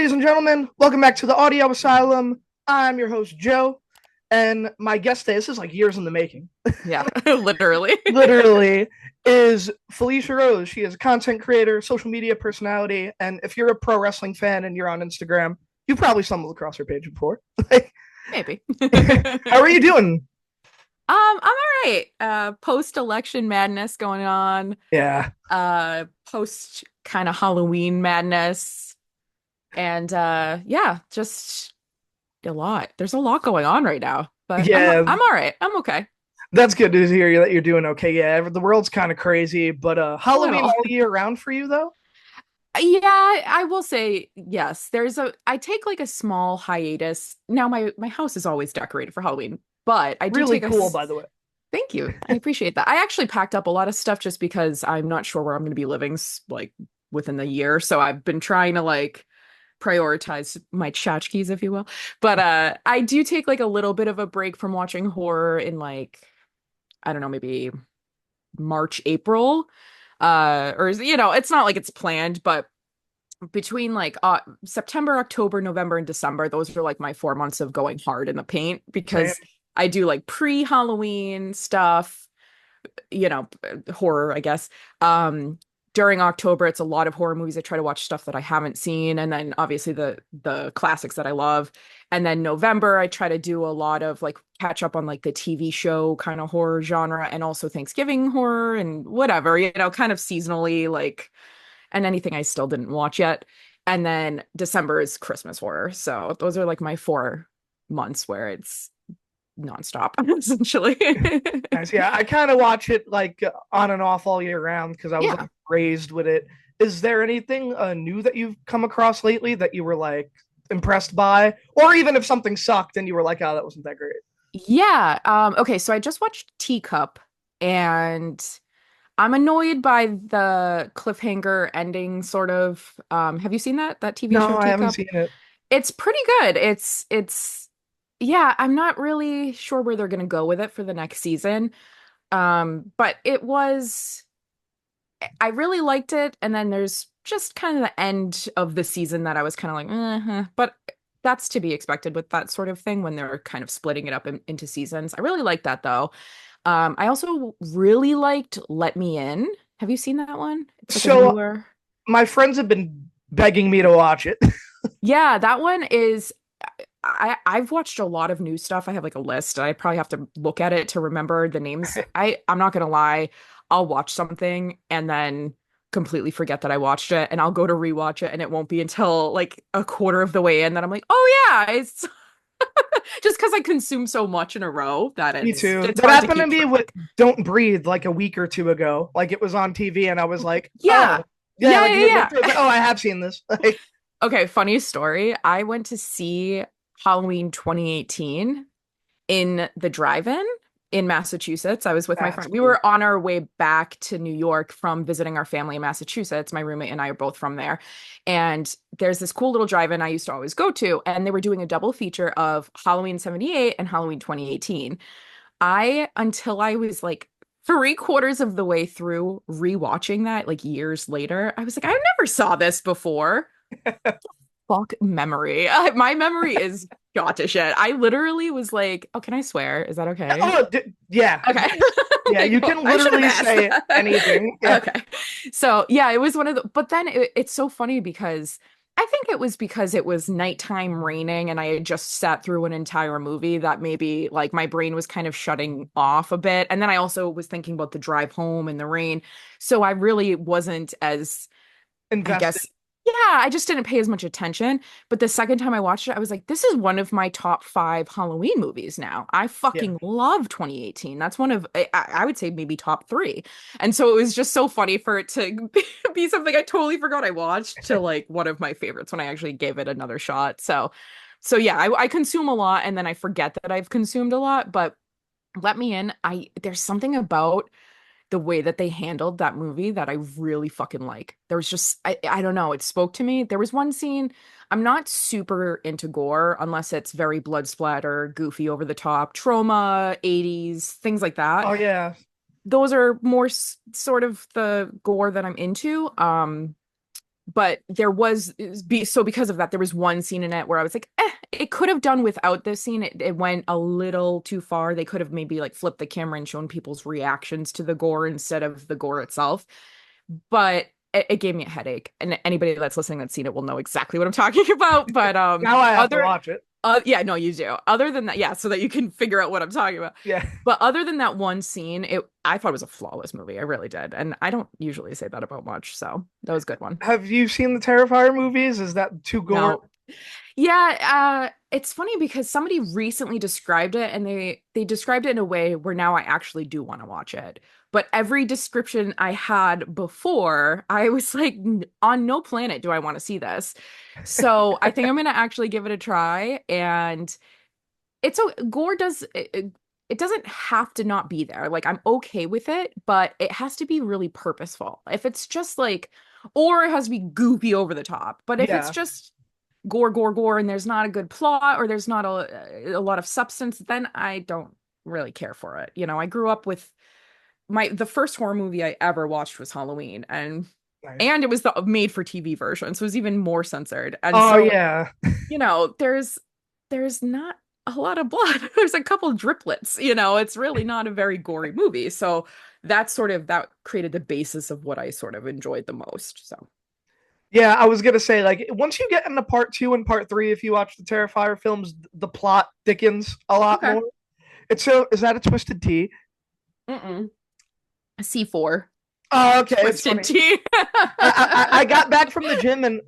Ladies and gentlemen, welcome back to the Audio Asylum. I'm your host, Joe, and my guest today, this is like years in the making, Yeah, literally. literally, is Felicia Rose. She is a content creator, social media personality, and if you're a pro wrestling fan and you're on Instagram, you probably stumbled across her page before. Maybe. How are you doing? I'm all right. Post-election madness going on. Yeah, Post kind of Halloween madness. And yeah, just a lot. There's a lot going on right now. But yeah, I'm all right. I'm okay. that's good to hear that you're doing okay. Yeah, the world's kind of crazy, but A Halloween little. all year round for you though? Yeah, I will say yes. I take like a small hiatus. Now my house is always decorated for Halloween, but I do Really take cool, by the way. thank you. I appreciate that. I actually packed up a lot of stuff just because I'm not sure where I'm going to be living like within the year. So I've been trying to like prioritize my tchotchkes, if you will. But I do take like a little bit of a break from watching horror in like, I don't know, maybe March, April. Or it's not like it's planned, but between like September, October, November, and December, those are like my 4 months of going hard in the paint Same. because I do like pre-Halloween stuff, horror, I guess. During October, it's a lot of horror movies. I try to watch stuff that I haven't seen, and then obviously the classics that I love. And then November, I try to do a lot of like catch up on like the TV show kind of horror genre, and also Thanksgiving horror and whatever, kind of seasonally like, and anything I still didn't watch yet. And then December is Christmas horror. So those are like my 4 months where it's nonstop, essentially. Nice. Yeah, I kind of watch it like on and off all year round because I was like Yeah. raised with it. Is there anything new that you've come across lately that you were like impressed by, or even if something sucked and you were like, "Oh, that wasn't that great"? Yeah. Okay, so I just watched Teacup and I'm annoyed by the cliffhanger ending sort of. Have you seen that TV show No, I haven't Teacup? seen it. It's pretty good. It's yeah, I'm not really sure where they're gonna go with it for the next season. But I really liked it, and then there's just kind of the end of the season that I was kind of like, but that's to be expected with that sort of thing when they're kind of splitting it up into seasons. I really like that though. I also really liked Let Me In. Have you seen that one? It's like a So newer. my friends have been begging me to watch it. Yeah, that one is I've watched a lot of new stuff. I have like a list. I probably have to look at it to remember the names. I'm not gonna lie. I'll watch something and then completely forget that I watched it, and I'll go to rewatch it, and it won't be until like a quarter of the way in that I'm like, oh yeah, it's just because I consume so much in a row that Me it's too. it's That hard to happened to keep me with track. Don't Breathe like a week or two ago. Like it was on TV, and I was like, Yeah. "Oh, yeah." Yeah, Like yeah, midway through, I was yeah. like, "Oh, I have seen this." Like, Okay, funny story. I went to see Halloween 2018 in the drive-in in Massachusetts. I was with my that's friend. We cool. were on our way back to New York from visiting our family in Massachusetts. My roommate and I are both from there. And there's this cool little drive-in I used to always go to, and they were doing a double feature of Halloween 78 and Halloween 2018. Until I was like 3/4 of the way through rewatching that, like years later, I was like, I never saw this before. Fuck memory. My memory is got to shit. I literally was like, "Oh, can I swear? Is that okay?" Oh, yeah, Okay. yeah. You Cool. can I should have literally asked. say anything. Yeah, Okay. So, yeah, it was one of the, but then it's so funny because I think it was because it was nighttime raining and I had just sat through an entire movie that maybe like my brain was kind of shutting off a bit. And then I also was thinking about the drive home and the rain. So I really wasn't as, I invested. guess, yeah, I just didn't pay as much attention. But the second time I watched it, I was like, this is one of my top five Halloween movies now. I Yeah, fucking love 2018. That's one of, I would say maybe top three. And so it was just so funny for it to be something I totally forgot I watched to like one of my favorites when I actually gave it another shot. So yeah, I consume a lot and then I forget that I've consumed a lot. But Let Me In, there's something about the way that they handled that movie that I really fucking like. There was just I don't know, it spoke to me. There was one scene, I'm not super into gore unless it's very blood splatter, goofy over the top, trauma, 80s, things like that. oh yeah. Those are more sort of the gore that I'm into. but so because of that, there was one scene in it where I was like, it could have done without this scene. It went a little too far. They could have maybe like flipped the camera and shown people's reactions to the gore instead of the gore itself. But it gave me a headache. And anybody that's listening that's seen it will know exactly what I'm talking about. But Now I have to watch it. yeah, no, you do. Other than that, yeah, so that you can figure out what I'm talking about. Yeah. But other than that one scene, I thought it was a flawless movie. I really did. And I don't usually say that about much, so that was a good one. Have you seen the Terrifier movies? Is that too gore? No. Yeah, it's funny because somebody recently described it and they described it in a way where now I actually do want to watch it. But every description I had before, I was like, On no planet do I want to see this." So I think I'm gonna actually give it a try. And gore it doesn't have to not be there. Like I'm okay with it, but it has to be really purposeful. If it's just like, or it has to be goofy over the top. But if it's Yeah. just gore, gore, gore, and there's not a good plot or there's not a lot of substance, then I don't really care for it. I grew up with the first horror movie I ever watched was Halloween, and Nice. it was the made for TV version, so it was even more censored. And Oh so, yeah. there's not a lot of blood. There's a couple driplets, it's really not a very gory movie. So that created the basis of what I sort of enjoyed the most. So Yeah, I was gonna say, like, once you get into part two and part three, if you watch the Terrifier films, the plot thickens a lot okay. more. It's so is that a twisted T? Mm-mm. C4. Oh, okay, it's Twisted funny. tea. I got back from the gym, and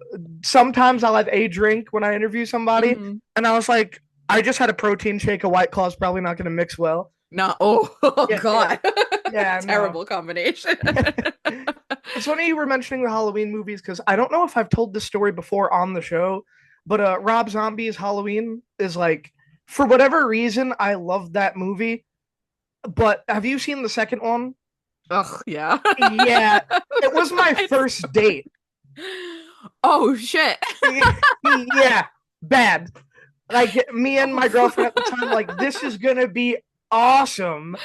sometimes I'll have a drink when I interview somebody, Mhm. and I was like, I just had a protein shake. A White Claw's probably not gonna mix well. No, oh, Yeah, yeah, God. yeah. No. Terrible combination. It's funny you were mentioning the Halloween movies because I don't know if I've told this story before on the show, but Rob Zombie's Halloween is like, for whatever reason, I love that movie. But have you seen the second one? Ugh, yeah. Yeah, it was my It's- first date. Oh shit. Yeah, bad. Like me and my girlfriend at the time, Oh. like this is gonna be awesome.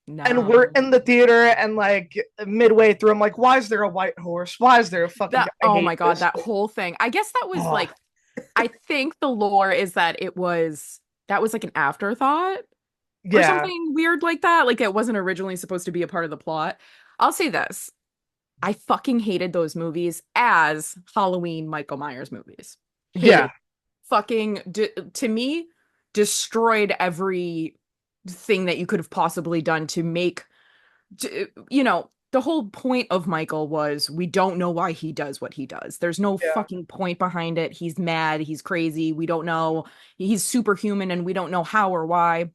And we're No. in the theater, and like midway through, I'm like, why is there a white horse? Why is there a fucking That guy? I oh hate my God, this. that whole thing. I guess that was Oh, like I think the lore is that that was like an afterthought or yeah, something weird like that. Like it wasn't originally supposed to be a part of the plot. I'll say this. I fucking hated those movies as Halloween Michael Myers movies. yeah, Hated. Fucking to me destroyed every thing that you could have possibly done to make the whole point of Michael was we don't know why he does what he does. There's no yeah. fucking point behind it. He's mad, he's crazy, we don't know. He's superhuman and we don't know how or why.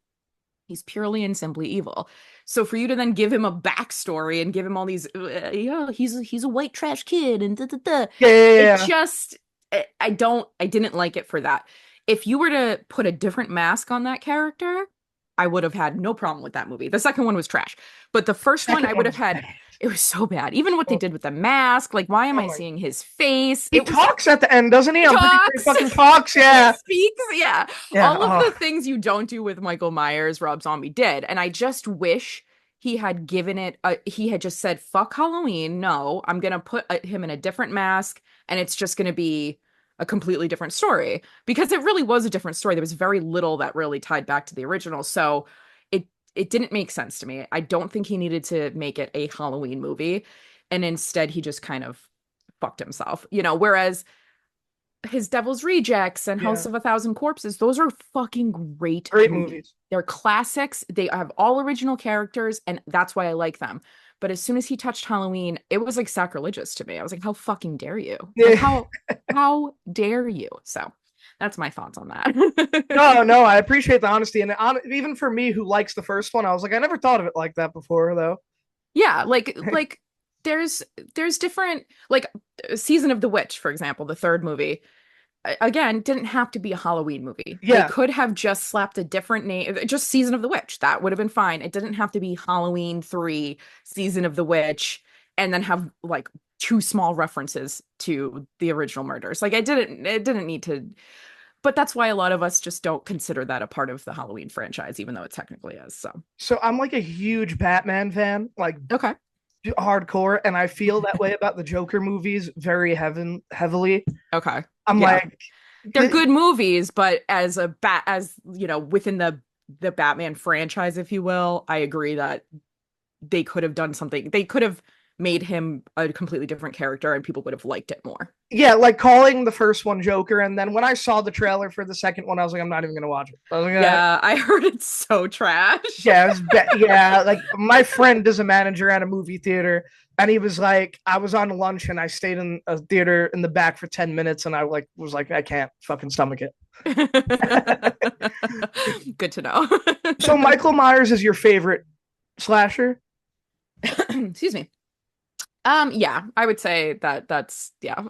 He's purely and simply evil. So for you to then give him a backstory and give him all these, yeah, he's a white trash kid and da, da, da, Yeah, yeah, it yeah. just, I didn't like it for that. If you were to put a different mask on that character, I would have had no problem with that movie. The second one was trash, but the first one Second I would one have was had. bad. It was so bad. Even what they Oh, did with the mask, like why am oh I my. seeing his face? He talks at the end, doesn't he? He I'm pretty sure he talks. fucking talks. He Yeah, speaks. Yeah. yeah. All of the Oh, things you don't do with Michael Myers, Rob Zombie did. And I just wish he had given it, he had just said, fuck Halloween. No, I'm going to put him in a different mask and it's just going to be a completely different story because it really was a different story. There was very little that really tied back to the original. So it didn't make sense to me. I don't think he needed to make it a Halloween movie. And instead, he just kind of fucked himself, whereas his Devil's Rejects and House yeah. of a Thousand Corpses, those are fucking great Great movies. movies. They're classics. They have all original characters, and that's why I like them. But as soon as he touched Halloween, it was like sacrilegious to me. I was like, how fucking dare you? Like, Yeah. how dare you? So that's my thoughts on that. No, no. I appreciate the honesty, and even for me, who likes the first one, I was like, I never thought of it like that before, though. Yeah, like there's different like Season of the Witch, for example, the third movie. Again, didn't have to be a Halloween movie. They Yeah, could have just slapped a different name, just Season of the Witch. That would have been fine. It didn't have to be Halloween 3, Season of the Witch, and then have like two small references to the original murders. Like it didn't need to, but that's why a lot of us just don't consider that a part of the Halloween franchise, even though it technically is. So so I'm like a huge Batman fan. Like okay. hardcore, and I feel that way about the Joker movies very heavily. Okay. I'm Yeah. like, They're good movies, but as a as you know, within the Batman franchise, if you will, I agree that they could have done something. They could have made him a completely different character and people would have liked it more. yeah, like calling the first one Joker, and then when I saw the trailer for the second one, I was like, I'm not even gonna watch it. I was like, Yeah, I heard it's so trash. yeah, yeah. Like my friend is a manager at a movie theater, and he was like, I was on lunch and I stayed in a theater in the back for 10 minutes, and I like was like, I can't fucking stomach it. Good to know. So Michael Myers is your favorite slasher? Excuse me. Yeah, I would say that that's yeah.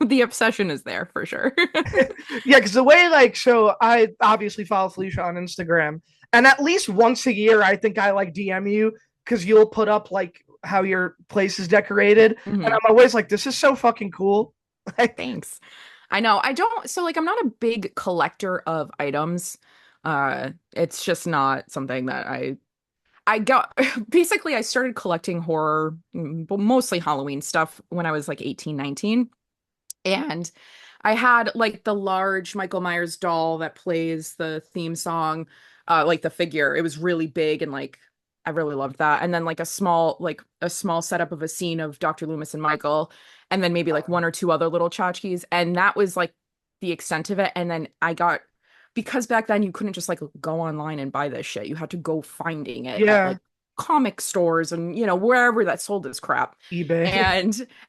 The obsession is there for sure. Yeah, because the way like so I obviously follow Felicia on Instagram, and at least once a year I think I like DM you because you'll put up like how your place is decorated, and Mhm. I'm always like, this is so fucking cool. Like, Thanks. I know. I don't, so like I'm not a big collector of items. It's just not something that I got basically I started collecting horror, but mostly Halloween stuff when I was like 18, 19. And I had like the large Michael Myers doll that plays the theme song, like the figure. It was really big and like I really loved that. And then like a small setup of a scene of Dr. Loomis and Michael, and then maybe like one or two other little tchotchkes. And that was like the extent of it. And then I got because back then you couldn't just like go online and buy this shit. You had to go finding it at yeah, like comic stores and wherever that sold this crap. eBay.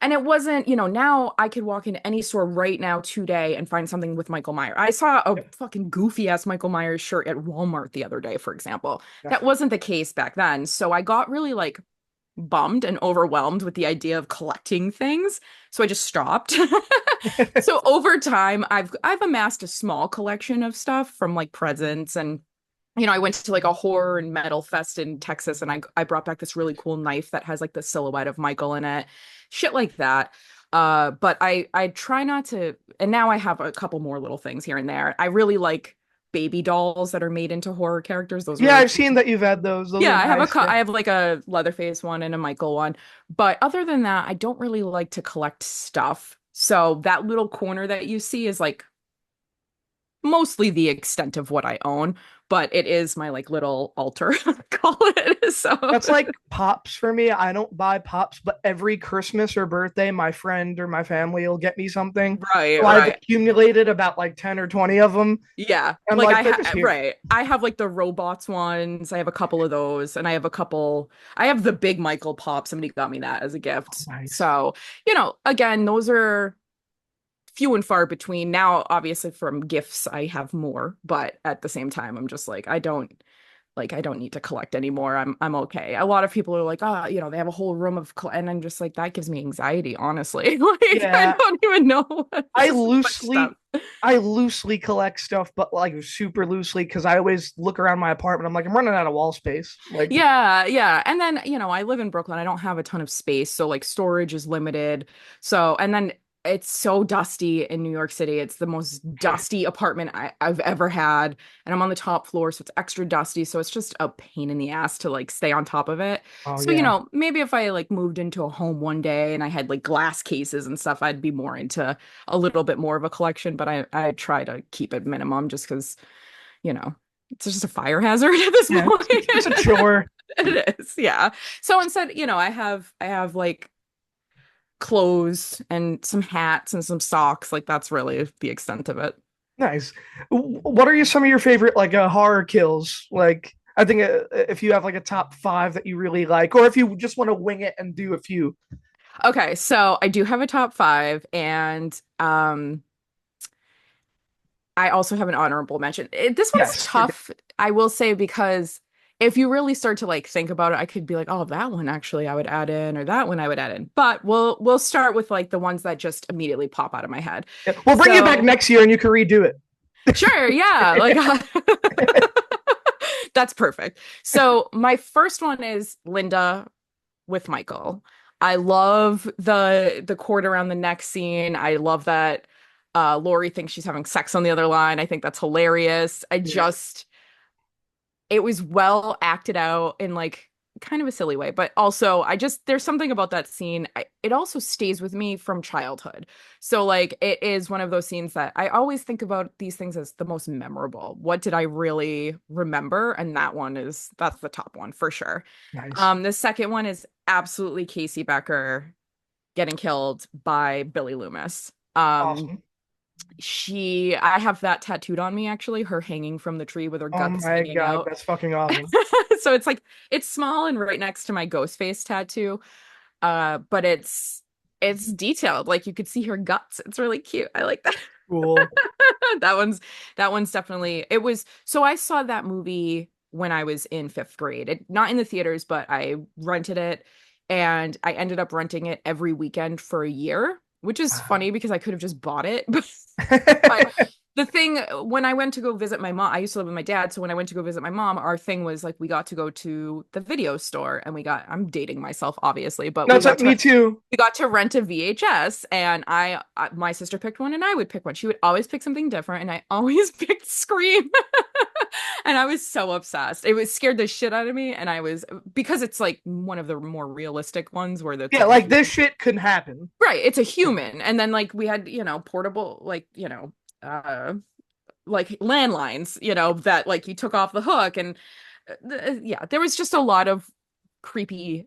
And it wasn't, now I could walk into any store right now today and find something with Michael Myers. I saw a fucking goofy ass Michael Myers shirt at Walmart the other day, for example. That wasn't the case back then. So I got really like bummed and overwhelmed with the idea of collecting things. So I just stopped. So over time, I've amassed a small collection of stuff from like presents and I went to like a horror and metal fest in Texas and I brought back this really cool knife that has like the silhouette of Michael in it. Shit like that. But I try not to, and now I have a couple more little things here and there. I really like baby dolls that are made into horror characters. Those are Yeah, really I've cool. seen that you've had those. Those Yeah, are nice. Yeah. I have like a Leatherface one and a Michael one. But other than that, I don't really like to collect stuff. So that little corner that you see is like mostly the extent of what I own, but it is my like little altar, call it. So That's like pops for me. I don't buy pops, but every Christmas or birthday, my friend or my family will get me something. right, So I've right. accumulated about like 10 or 20 of them. Yeah. I'm Like like, they're just here. right. I have like the robots ones. I have a couple of those and I have the big Michael pop. Somebody got me that as a gift. Nice. So, again, those are few and far between. Now, obviously from gifts, I have more, but at the same time, I'm just like, I don't need to collect anymore. I'm okay. A lot of people are like, they have a whole room of and I'm just like, that gives me anxiety, honestly. Like I Yeah, don't even know. It's I just too much stuff. loosely I loosely collect stuff, but like super loosely because I always look around my apartment. I'm like, I'm running out of wall space. Like, Yeah, yeah. And then, I live in Brooklyn. I don't have a ton of space, so like storage is limited. So, and then it's so dusty in New York City. It's the most dusty apartment I've ever had. And I'm on the top floor, so it's extra dusty. So it's just a pain in the ass to like stay on top of it. oh So, yeah, maybe if I like moved into a home one day and I had like glass cases and stuff, I'd be more into a little bit more of a collection, but I try to keep it minimum just because you know, it's just a fire hazard at this yeah, point. it's a chore. It is, yeah. So instead, I have like clothes and some hats and some socks. Like that's really the extent of it. Nice. What are some of your favorite like horror kills? Like, I think if you have like a top five that you really like, or if you just want to wing it and do a few. Okay, so I do have a top five, and I also have an honorable mention. This one's Yes. tough, I will say, because if you really start to like think about it, I could be like, oh, that one actually I would add in, or that one I would add in. But we'll start with like the ones that just immediately pop out of my head. Yeah. We'll bring you back So next year and you can redo it. sure, yeah, like that's perfect. So my first one is Linda with Michael. I love the cord around the neck scene. I love that Lori thinks she's having sex on the other line. I think that's hilarious. Yeah. It was well acted out and like kind of a silly way, but also I just there's something about that scene. It also stays with me from childhood. So like it is one of those scenes that I always think about these things as the most memorable. What did I really remember? And that's the top one for sure. Nice. The second one is absolutely Casey Becker getting killed by Billy Loomis. Awesome. I have that tattooed on me actually, her hanging from the tree with her Oh guts my hanging God, out. that's fucking awesome. So it's like it's small and right next to my ghost face tattoo. But it's detailed. Like you could see her guts. It's really cute. I like that. Cool. That one's that one's definitely it was so I saw that movie when I was in fifth grade. Not in the theaters, but I rented it and I ended up renting it every weekend for a year, which is funny because I could have just bought it. But the thing when I went to go visit my mom, I used to live with my dad. So when I went to go visit my mom, our thing was like we got to go to the video store and I'm dating myself, obviously, but No, it's like me too. we got to rent a VHS and my sister picked one and I would pick one. She would always pick something different and I always picked Scream. And I was so obsessed. It was scared the shit out of me. And I was because it's like one of the more realistic ones where it's Yeah, like a like human. this shit couldn't happen. Right, it's a human. And then like we had, portable like landlines, that like you took off the hook and yeah, there was just a lot of creepy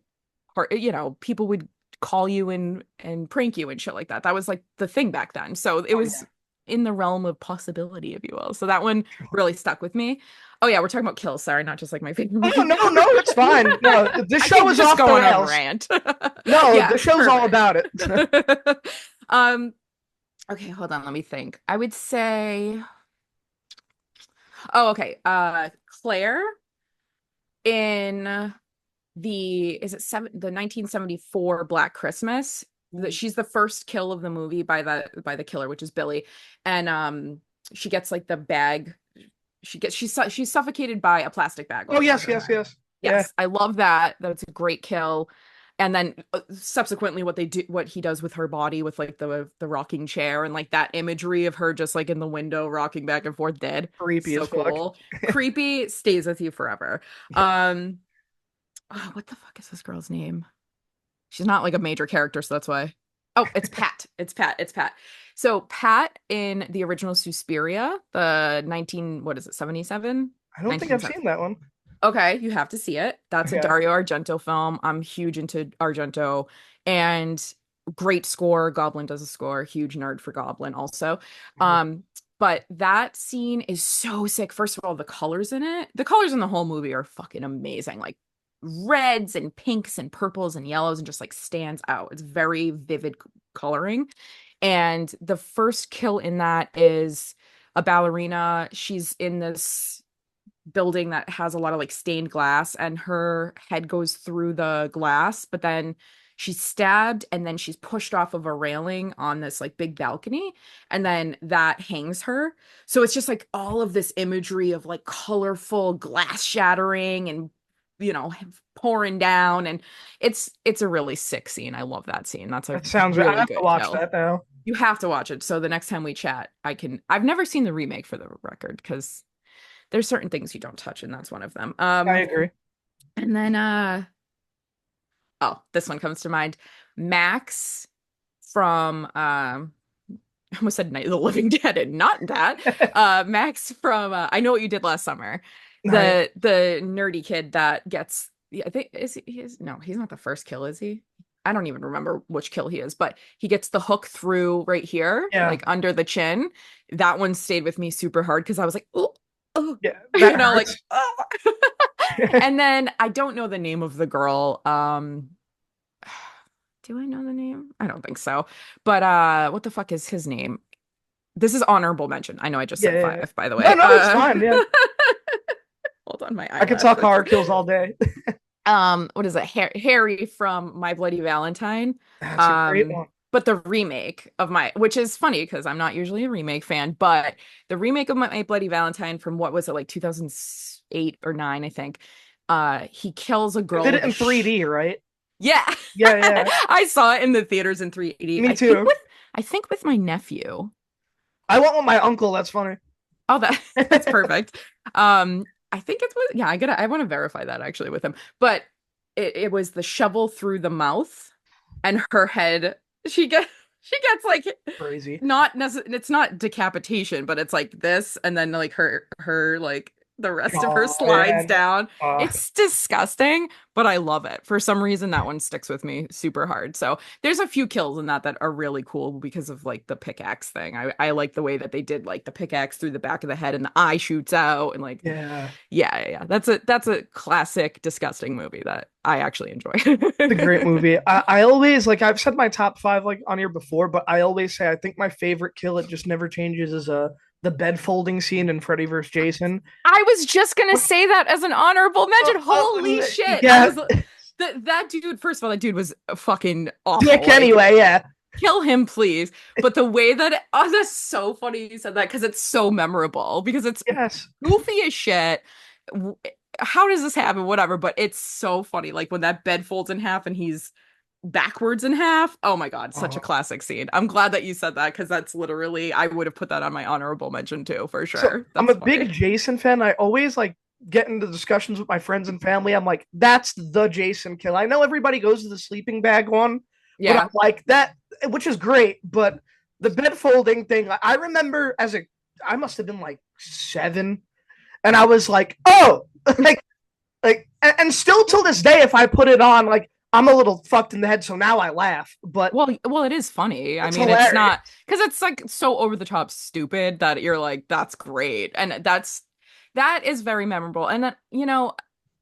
part, people would call you and prank you and shit like that. That was like the thing back then. So it Oh was yeah. in the realm of possibility, if you will. So that one really stuck with me. Oh yeah, we're talking about kills, sorry, not just like my favorite Oh movie. no, no, it's fine. No, this I show can is just off the go on a rails. rant. No, Yeah, the show's all perfect. about it. um okay, hold on, let me think. I would say oh okay, Claire in the is it the 1974 Black Christmas. She's the first kill of the movie by the killer, which is Billy, and she gets like the bag. She's suffocated by a plastic bag Oh over yes, her yes, head. yes. Yeah, Yes, I love that. That's a great kill. And then subsequently what he does with her body with like the rocking chair and like that imagery of her just like in the window rocking back and forth dead. creepy as So fuck. cool. Creepy, stays with you forever. Um oh, what the fuck is this girl's name? She's not like a major character, so that's why. Oh, it's Pat. It's Pat. It's Pat. So Pat in the original Suspiria, the 19, what is it, 77? I don't think I've 1970. seen that one. Okay, you have to see it. That's a Yeah, Dario Argento film. I'm huge into Argento and great score. Goblin does a score. Huge nerd for Goblin also. Um, but that scene is so sick. First of all, the colors in it, the colors in the whole movie are fucking amazing. Like reds and pinks and purples and yellows and just like stands out. It's very vivid coloring. And the first kill in that is a ballerina. She's in this building that has a lot of like stained glass and her head goes through the glass, but then she's stabbed and then she's pushed off of a railing on this like big balcony and then that hangs her. So it's just like all of this imagery of like colorful glass shattering and you know pouring down and it's a really sick scene. I love that scene. That's a that sounds. I really have to good watch kill. that now. You have to watch it. So the next time we chat, I've never seen the remake for the record because there's certain things you don't touch, and that's one of them. I agree. And then oh, this one comes to mind. Max from I almost said Night of the Living Dead and not that. Max from I Know What You Did Last Summer. Nice. The nerdy kid that gets yeah, I think he is no, he's not the first kill, is he? I don't even remember which kill he is, but he gets the hook through right here, Yeah, like under the chin. That one stayed with me super hard because I was like, oh, oh, yeah, that like, hurts. oh. And then I don't know the name of the girl. Do I know the name? I don't think so. But what the fuck is his name? This is honorable mention. I know I just Yeah, said yeah, yeah. five, by the No, way. no, it's fine. Yeah, Hold on, my I could talk eyelashes. horror kills all day. What is it? Harry from My Bloody Valentine. That's a great Um, one. but the remake of which is funny because I'm not usually a remake fan, but the remake of My Bloody Valentine from what was it, like 2008 or 9, I think. He kills a They girl did it with a in 3D, right? yeah. Yeah, yeah. I saw it in the theaters in 380. Me too. I think with my nephew. I went with my uncle. That's funny. Oh, that's perfect. I think it's with yeah, I want to verify that actually with him. But it was the shovel through the mouth, and her head, she get she gets like, Crazy. not necessarily, it's not decapitation, but it's like this, and then like her like the rest of her Oh slides yeah. down. Uh, It's disgusting, but I love it. For some reason, that one sticks with me super hard. So there's a few kills in that that are really cool because of like the pickaxe thing. I like the way that they did like the pickaxe through the back of the head and the eye shoots out, and like, yeah. yeah. That's a classic disgusting movie that I actually enjoy. It's a great movie. I always like I've said my top five like on here before, but I always say I think my favorite kill, it just never changes, is the bed folding scene in Freddy vs. Jason. I was just gonna say that as an honorable mention. Holy shit. I Yeah, was that dude, first of all, that dude was fucking awful. dick Like, anyway. Yeah. kill him, please. But the way that, oh, that's so funny you said that because it's so memorable because it's Yes. goofy as shit. How does this happen? Whatever, but it's so funny. Like when that bed folds in half and he's backwards in half. Oh my God, such a Uh, classic scene. I'm glad that you said that because that's literally, I would have put that on my honorable mention too, for so sure. I'm That's a big funny. Jason fan. I always like get into discussions with my friends and family. I'm like, that's the Jason kill. I know everybody goes to the sleeping bag one, but I'm Yeah. like that, which is great. But the bed folding thing, I remember as a, I must have been like 7, and I was like, oh, and still till this day, if I put it on, like I'm a little fucked in the head, so now I laugh, but Well, it is funny. I it's mean, it's hilarious. not because it's like so over the top stupid that you're like, that's great. And that is very memorable. And that,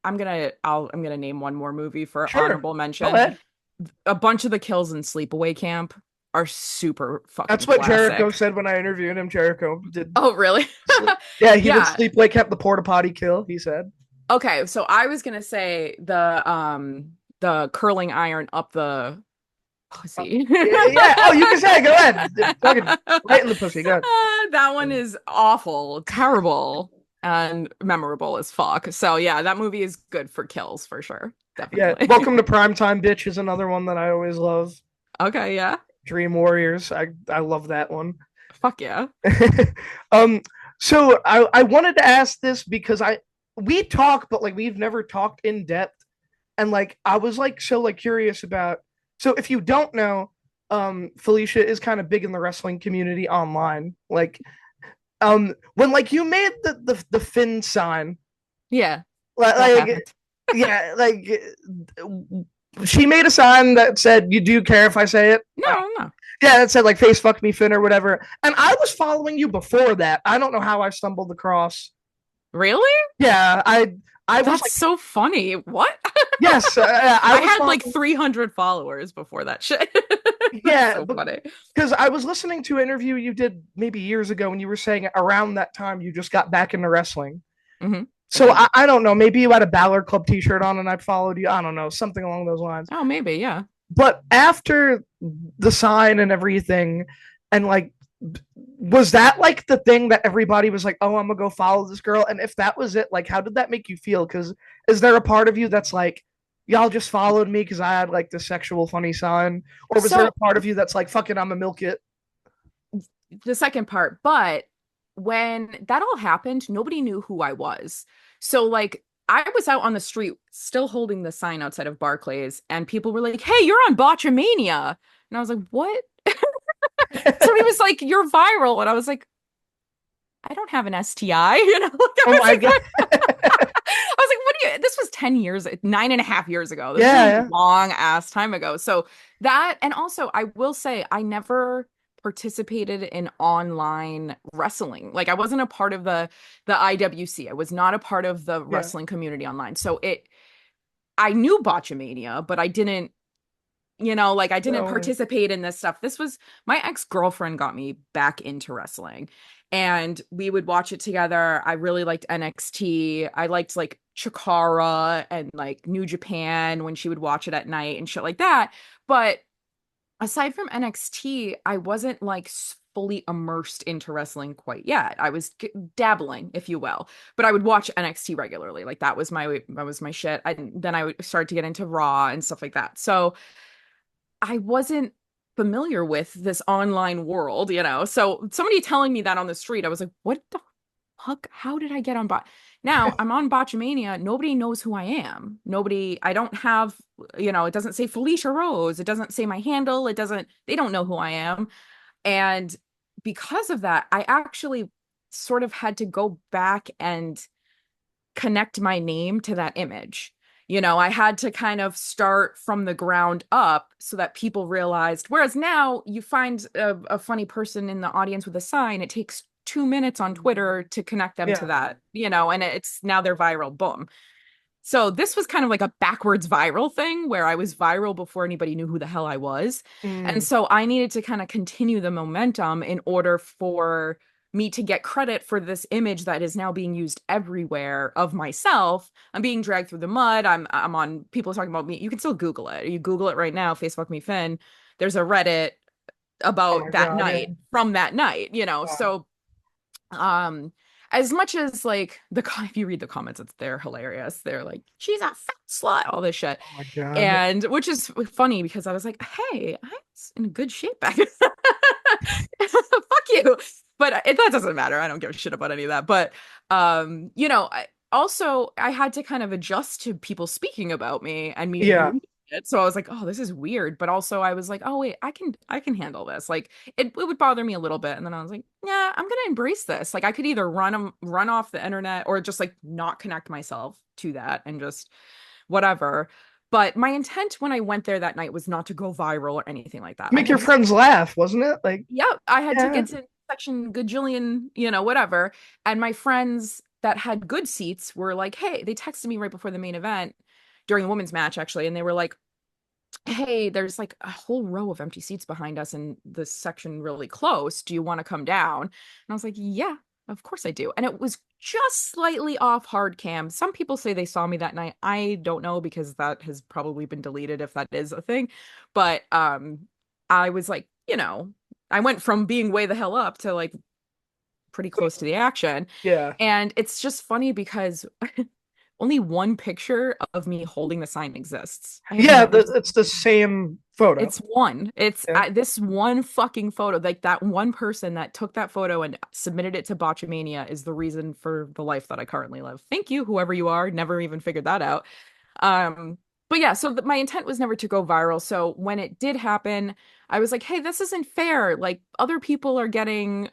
I'm gonna name one more movie for Sure, honorable go mention. ahead. A bunch of the kills in Sleepaway Camp are super That's fucking what Jericho classic. said when I interviewed him. Jericho did Oh, really? sleep. Yeah, he did Yeah. sleep like kept the porta potty kill. He said. Okay, so I was gonna say the curling iron up the pussy. Yeah, yeah. Oh, you can say it. Go ahead. Fucking right in the pussy. Go That one ahead. is awful, terrible, and memorable as fuck. So yeah, that movie is good for kills for sure. Yeah, Definitely. Welcome to Primetime, bitch is another one that I always love. Okay, yeah. Dream Warriors. I love that one. Fuck yeah. um, so I wanted to ask this because we talk, but like we've never talked in depth, and like I was like so like curious about. So if you don't know, Felicia is kind of big in the wrestling community online. Like, when like you made the Finn sign, Yeah, like, that like happened. yeah, like she made a sign that said, "You do care if I say it?" No, no. Yeah, that said like "face fuck me Finn" or whatever. And I was following you before that. I don't know how I stumbled across. Really? Yeah, I was That's like, so funny. What? yes, I I was had like following. 300 followers before that shit. That's Yeah, so funny. because I was listening to an interview you did maybe years ago, and you were saying around that time you just got back into wrestling. I So did. I don't know. Maybe you had a Balor Club T-shirt on, and I followed you. I don't know, something along those lines. Oh, maybe, yeah. But after the sign and everything, and like, was that like the thing that everybody was like, "Oh, I'm gonna go follow this girl"? And if that was it, like, how did that make you feel? Because is there a part of you that's like, y'all just followed me because I had like the sexual funny sign, or was there a So part of you that's like, "Fuck it, I'm a milk it"? the second part, but when that all happened, nobody knew who I was. So like I was out on the street still holding the sign outside of Barclays, and people were like, "Hey, you're on Botchamania." And I was like, "What?" Somebody was like, "You're viral." And I was like, "I don't have an STI." Like I Oh was my like, god! I was like, "What do you?" This was 10 years, 9.5 years ago. This was Yeah, a yeah, long ass time ago. So that, and also I will say, I never participated in online wrestling. Like I wasn't a part of the IWC. I was not a part of the yeah. wrestling community online. So I knew Botchamania, but I didn't, like I didn't No, participate in this stuff. This was my ex-girlfriend got me back into wrestling, and we would watch it together. I really liked NXT. I liked like Chikara and like New Japan when she would watch it at night and shit like that. But aside from NXT, I wasn't like fully immersed into wrestling quite yet. I was dabbling, if you will, but I would watch NXT regularly. Like that was my shit. Then I would start to get into Raw and stuff like that. So I wasn't familiar with this online world. So somebody telling me that on the street, I was like, what the fuck? How did I get on bot? Now I'm on Botchamania. Nobody knows who I am. Nobody, I don't have, it doesn't say Felicia Rose. It doesn't say my handle. They don't know who I am. And because of that, I actually sort of had to go back and connect my name to that image. I had to kind of start from the ground up so that people realized. Whereas now you find a funny person in the audience with a sign, it takes 2 minutes on Twitter to connect them to Yeah. that, and it's now they're viral. Boom. So this was kind of like a backwards viral thing where I was viral before anybody knew who the hell I was. And Mm, so I needed to kind of continue the momentum in order for me to get credit for this image that is now being used everywhere of myself. I'm being dragged through the mud. I'm on people talking about me. You can still Google it. You Google it right now, Facebook me Finn. There's a Reddit oh about my that God. Yeah. night from that night. Wow. So um, as much as like if you read the comments, they're hilarious. They're like, she's a fat slut, all this shit. Oh my God. And which is funny because I was like, hey, I was in good shape back then. Fuck you. But that doesn't matter. I don't give a shit about any of that. But I had to kind of adjust to people speaking about me and me Yeah. believing it. So I was like, oh, this is weird. But also I was like, oh wait, I can handle this. Like it would bother me a little bit. And then I was like, yeah, I'm gonna embrace this. Like I could either run off the internet or just like not connect myself to that and just whatever. But my intent when I went there that night was not to go viral or anything like that. I Make your had friends laugh, wasn't it? Like, Yep, I had yeah. tickets in section gajillion, whatever. And my friends that had good seats were like, hey, they texted me right before the main event during the women's match, actually. And they were like, hey, there's like a whole row of empty seats behind us in this section really close. Do you want to come down? And I was like, yeah, of course I do. And it was just slightly off hard cam. Some people say they saw me that night. I don't know because that has probably been deleted if that is a thing. But I was like, I went from being way the hell up to like pretty close to the action. Yeah. And it's just funny because only one picture of me holding the sign exists. I have Yeah, never it's the same photo. it's one. It's Yeah. this one fucking photo. Like that one person that took that photo and submitted it to Botchamania is the reason for the life that I currently live. Thank you, whoever you are. Never even figured that out. Um, but yeah, so my intent was never to go viral. So when it did happen, I was like, hey, this isn't fair. Like other people are getting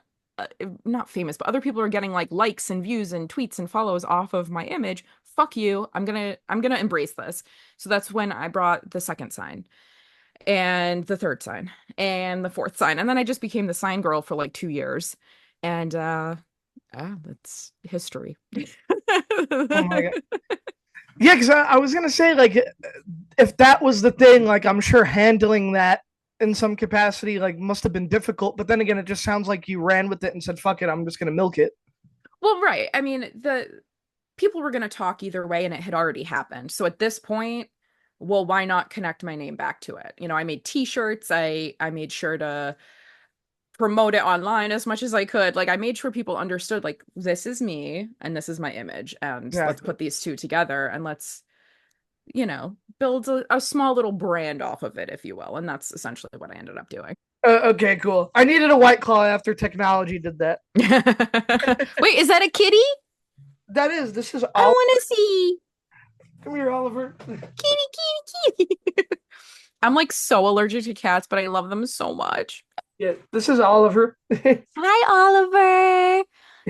not famous, but other people are getting like likes and views and tweets and follows off of my image. Fuck you. I'm gonna embrace this. So that's when I brought the second sign and the third sign and the fourth sign. And then I just became the sign girl for like 2 years. And that's history. Oh my God. Yeah, because I was gonna say, like, if that was the thing, like, I'm sure handling that in some capacity, like, must have been difficult. But then again, it just sounds like you ran with it and said, "Fuck it, I'm just gonna milk it." Well, right. I mean, the people were going to talk either way and it had already happened. So at this point, well, why not connect my name back to it? I made t-shirts. I made sure to promote it online as much as I could. Like I made sure people understood like this is me and this is my image and let's Exactly. put these two together and let's, build a small little brand off of it, if you will. And that's essentially what I ended up doing. Okay, cool. I needed a white claw after technology did that. Wait, is that a kitty? That is. This is I all. want to see. Come here, Oliver. Kitty, kitty, kitty. I'm like so allergic to cats, but I love them so much. Yeah, this is Oliver. Hi, Oliver.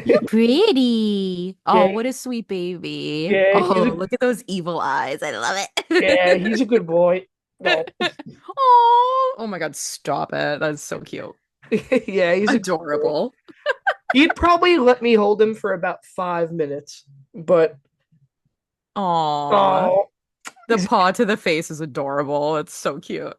You're pretty. Oh, Yeah, what a sweet baby. yeah, Oh, look at those evil eyes. I love yeah, it. he's a good boy. No. Oh my God, stop it. That's so cute. Yeah, he's a good boy. Adorable. He'd probably let me hold him for about 5 minutes, but Aw. oh, The paw to the face is adorable. It's so cute.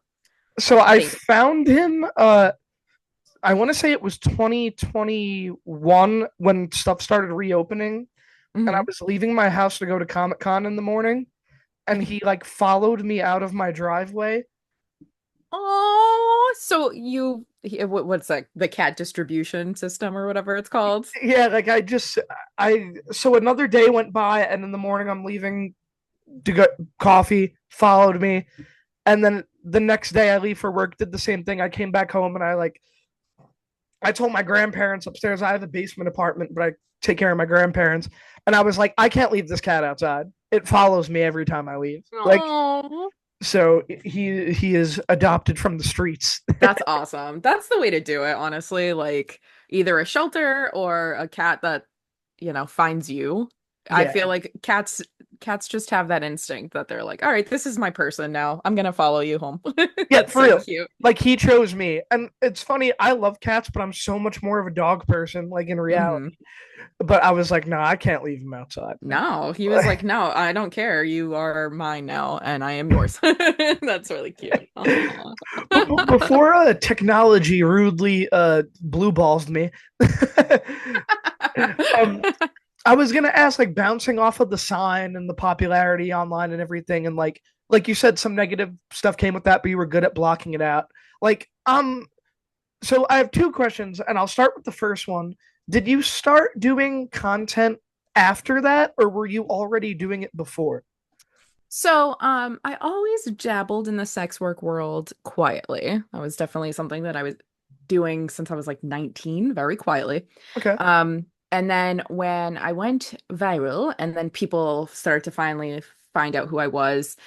so I Thank found him. I want to say it was 2021 when stuff started reopening, and I hmm was leaving my house to go to Comic Con in the morning, and he like followed me out of my driveway. Oh, so what's that? The cat distribution system or whatever it's called? Yeah, like so another day went by, and in the morning I'm leaving to get coffee, followed me, and then the next day I leave for work, did the same thing. I came back home and I told my grandparents upstairs I have a basement apartment, but I take care of my grandparents, and I was like, I can't leave this cat outside. It follows me every time I leave. Like, Oh, so he is adopted from the streets. that's awesome. That's the way to do it, honestly. Like either a shelter or a cat that, finds you. I Yeah, feel like cats just have that instinct that they're like, all right, this is my person now. I'm gonna follow you home. yeah, That's for so real. cute. Like he chose me, and it's funny. I love cats, but I'm so much more of a dog person. Like in reality, Hmm. but I was like, no, I can't leave him outside. No, he was like, no, I don't care. You are mine now, and I am yours. That's really cute. Aw. But before technology rudely blue balls me, um, I was gonna ask, like, bouncing off of the sign and the popularity online and everything, and like you said, some negative stuff came with that, but you were good at blocking it out. Like, so I have two questions, and I'll start with the first one. Did you start doing content after that, or were you already doing it before? So, I always dabbled in the sex work world quietly. That was definitely something that I was doing since I was like 19, very quietly. Okay. And then when I went viral and then people started to finally find out who I was,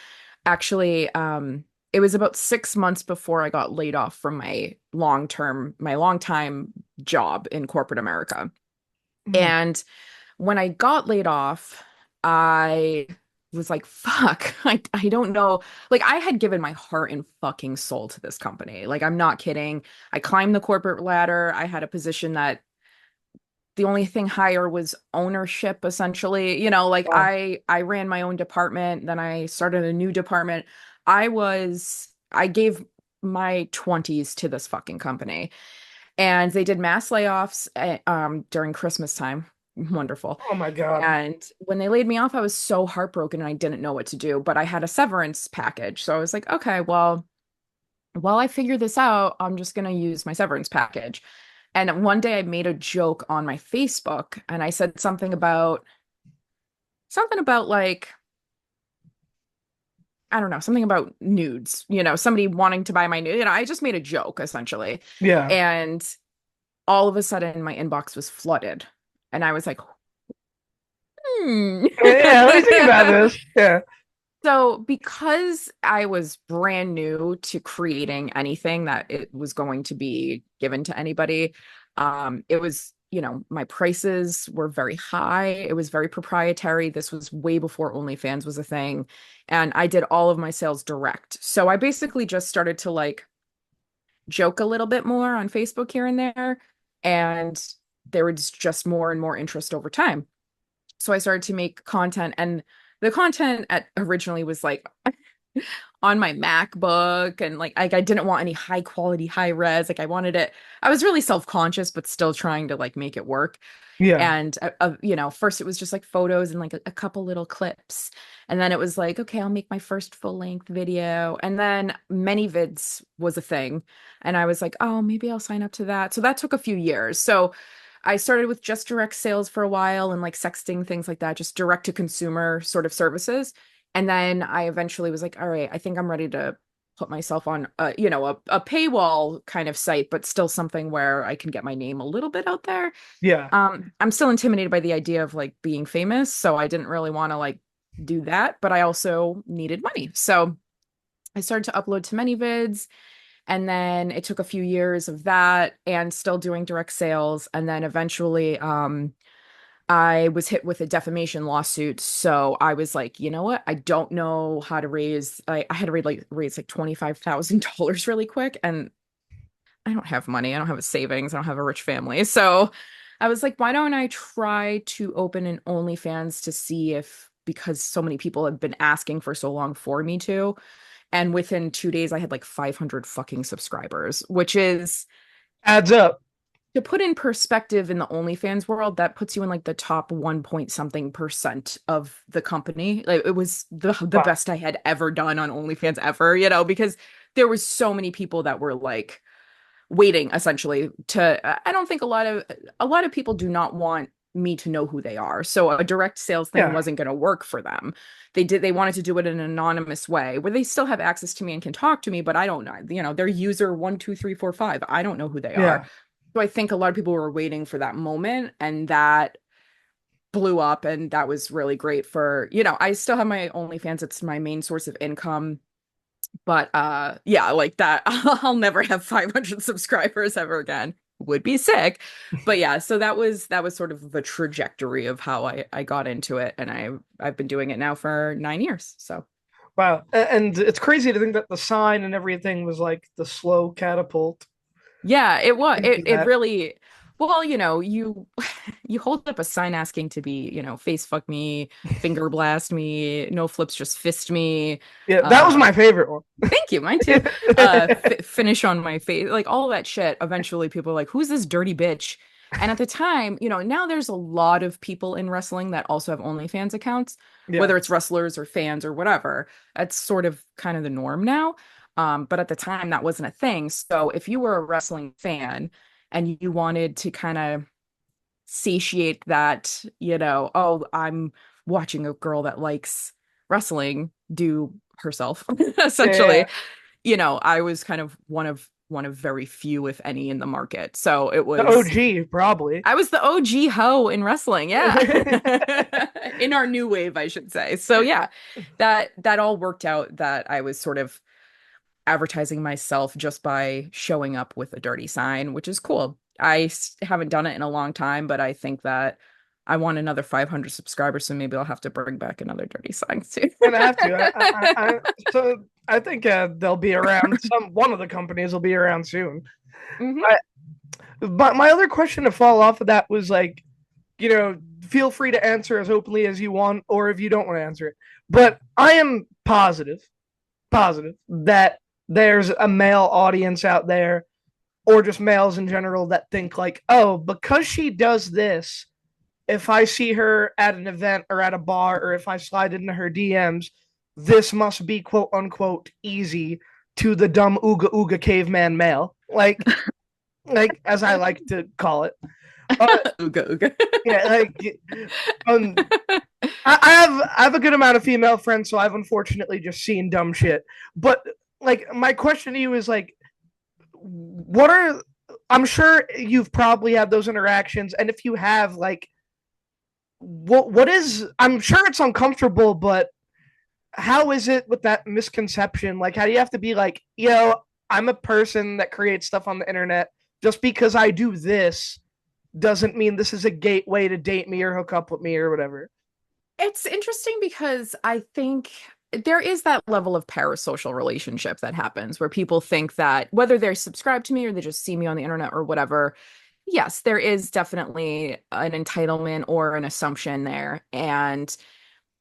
actually, it was about 6 months before I got laid off from my long time job in corporate America. Mm. And when I got laid off, I was like, fuck, I don't know. Like, I had given my heart and fucking soul to this company. Like, I'm not kidding. I climbed the corporate ladder. I had a position that the only thing higher was ownership, essentially. Like Wow. I ran my own department, then I started a new department. I gave my 20s to this fucking company. And they did mass layoffs during Christmas time. Wonderful. Oh my god. And when they laid me off, I was so heartbroken and I didn't know what to do. But I had a severance package. So I was like, okay, well, while I figure this out, I'm just going to use my severance package. And one day I made a joke on my Facebook and I said something about like, I don't know, something about nudes, somebody wanting to buy my nude. I just made a joke essentially. Yeah. And all of a sudden my inbox was flooded. And I was like, hmm. Yeah. Let me think about this. Yeah. So, because I was brand new to creating anything that it was going to be given to anybody, it was, my prices were very high. It was very proprietary. This was way before OnlyFans was a thing. And I did all of my sales direct. So I basically just started to like joke a little bit more on Facebook here and there. And there was just more and more interest over time. So I started to make content, and the content originally was like on my MacBook, and like I didn't want any high quality, high res. Like I was really self-conscious, but still trying to like make it work. Yeah. And first it was just like photos and like a couple little clips. And then it was like, okay, I'll make my first full-length video. And then many vids was a thing. And I was like, oh, maybe I'll sign up to that. So that took a few years. So I started with just direct sales for a while and like sexting, things like that, just direct to consumer sort of services. And then I eventually was like, all right, I think I'm ready to put myself on a paywall kind of site, but still something where I can get my name a little bit out there. Yeah. I'm still intimidated by the idea of like being famous, so I didn't really want to like do that, but I also needed money. So I started to upload to many vids, and then it took a few years of that and still doing direct sales. And then eventually, I was hit with a defamation lawsuit. So I was like, you know what? I don't know how to I had to raise like $25,000 really quick. And I don't have money. I don't have a savings. I don't have a rich family. So I was like, why don't I try to open an OnlyFans to see if, because so many people have been asking for so long for me to. And within 2 days, I had like 500 fucking subscribers, which is, Adds up. to put in perspective, in the OnlyFans world, that puts you in like the top 1 point something percent of the company. Like, it was the Wow. best I had ever done on OnlyFans ever, because there was so many people that were like waiting essentially to I don't think a lot of people do not want me to know who they are. So a direct sales thing Yeah. wasn't going to work for them. They wanted to do it in an anonymous way where they still have access to me and can talk to me, but I don't know, their user 12345. I don't know who they are. Yeah. So I think a lot of people were waiting for that moment, and that blew up, and that was really great for, I still have my OnlyFans. It's my main source of income. But yeah, like that, I'll never have 500 subscribers ever again. Would be sick. But yeah, so that was sort of the trajectory of how I got into it, and I've been doing it now for 9 years. So Wow. And it's crazy to think that the sign and everything was like the slow catapult yeah, it was into it that. really well, you hold up a sign asking to be, face fuck me, finger blast me, no flips, just fist me. Yeah, that was Uh my favorite one. Thank you, mine too. Finish on my face, like all of that shit. Eventually, people are like, "Who's this dirty bitch?" And at the time, now there's a lot of people in wrestling that also have OnlyFans accounts, Yeah. whether it's wrestlers or fans or whatever. That's sort of kind of the norm now. But at the time, that wasn't a thing. So if you were a wrestling fan and you wanted to kind of satiate that, oh, I'm watching a girl that likes wrestling do herself, Yeah. essentially, I was kind of one of very few, if any, in the market. So The OG, probably. I was the OG hoe in wrestling, yeah. In our new wave, I should say. So yeah, that all worked out, that I was sort of advertising myself just by showing up with a dirty sign, which is cool. Haven't done it in a long time, but I think that I want another 500 subscribers, so maybe I'll have to bring back another dirty sign soon. Gonna have to. So I think they'll be around. One of the companies will be around soon. Hmm. I, but my other question to fall off of that was like, feel free to answer as openly as you want, or if you don't want to answer it. But I am positive that there's a male audience out there, or just males in general, that think like, oh, because she does this, if I see her at an event or at a bar, or if I slide into her DMs, this must be quote unquote easy to the dumb ooga ooga caveman male. Like as I like to call it. Uh, Ooga ooga. yeah, like um, I have a good amount of female friends, so I've unfortunately just seen dumb shit. But like my question to you is like, what are I'm sure you've probably had those interactions, and if you have, like, what is I'm sure it's uncomfortable, but how is it with that misconception? Like, how do you have to be like, I'm a person that creates stuff on the internet. Just because I do this doesn't mean this is a gateway to date me or hook up with me or whatever. It's interesting because I think there is that level of parasocial relationship that happens where people think that whether they're subscribed to me or they just see me on the internet or whatever, yes, there is definitely an entitlement or an assumption there. And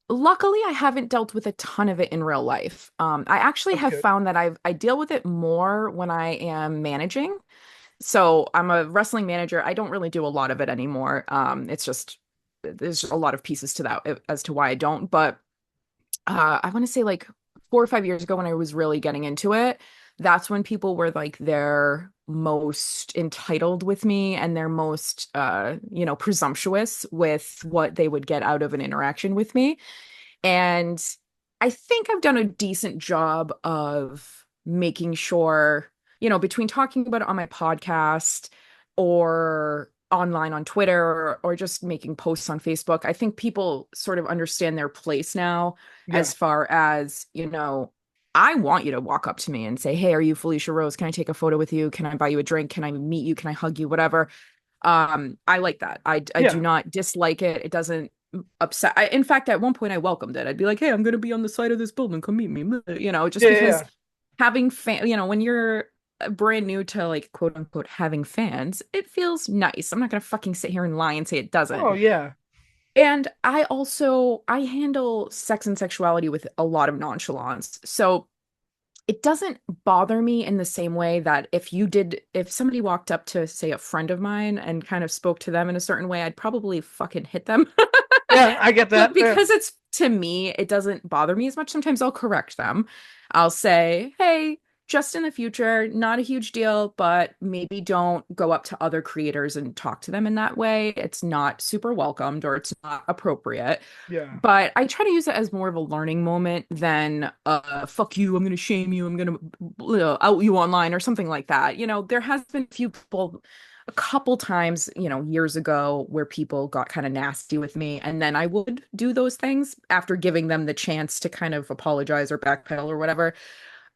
luckily, I haven't dealt with a ton of it in real life. I actually That's have good. found that I deal with it more when I am managing. So I'm a wrestling manager. I don't really do a lot of it anymore. It's just there's a lot of pieces to that as to why I don't. But I want to say like 4 or 5 years ago when I was really getting into it, that's when people were like their most entitled with me and their most presumptuous with what they would get out of an interaction with me. And I think I've done a decent job of making sure, between talking about it on my podcast or online on Twitter or just making posts on Facebook, I think people sort of understand their place now Yeah. as far as, I want you to walk up to me and say, "Hey, are you Felicia Rose? Can I take a photo with you? Can I buy you a drink? Can I meet you? Can I hug you? Whatever." I like that. I do Yeah. not dislike it. It doesn't upset. In fact, at one point I welcomed it. I'd be like, "Hey, I'm going to be on the side of this building. Come meet me." Just Yeah. because Yeah. having when you're brand new to like quote unquote having fans, it feels nice. I'm not going to fucking sit here and lie and say it doesn't. Oh, yeah. And I handle sex and sexuality with a lot of nonchalance. So it doesn't bother me in the same way that if somebody walked up to, say, a friend of mine and kind of spoke to them in a certain way, I'd probably fucking hit them. Yeah, I get But that. Yeah. because it's to me, it doesn't bother me as much. Sometimes I'll correct them. I'll say, "Hey, just in the future, not a huge deal, but maybe don't go up to other creators and talk to them in that way. It's not super welcomed or it's not appropriate." Yeah. But I try to use it as more of a learning moment than fuck you, I'm gonna shame you, I'm gonna out you online or something like that. There has been a few people a couple times, years ago where people got kind of nasty with me. And then I would do those things after giving them the chance to kind of apologize or backpedal or whatever.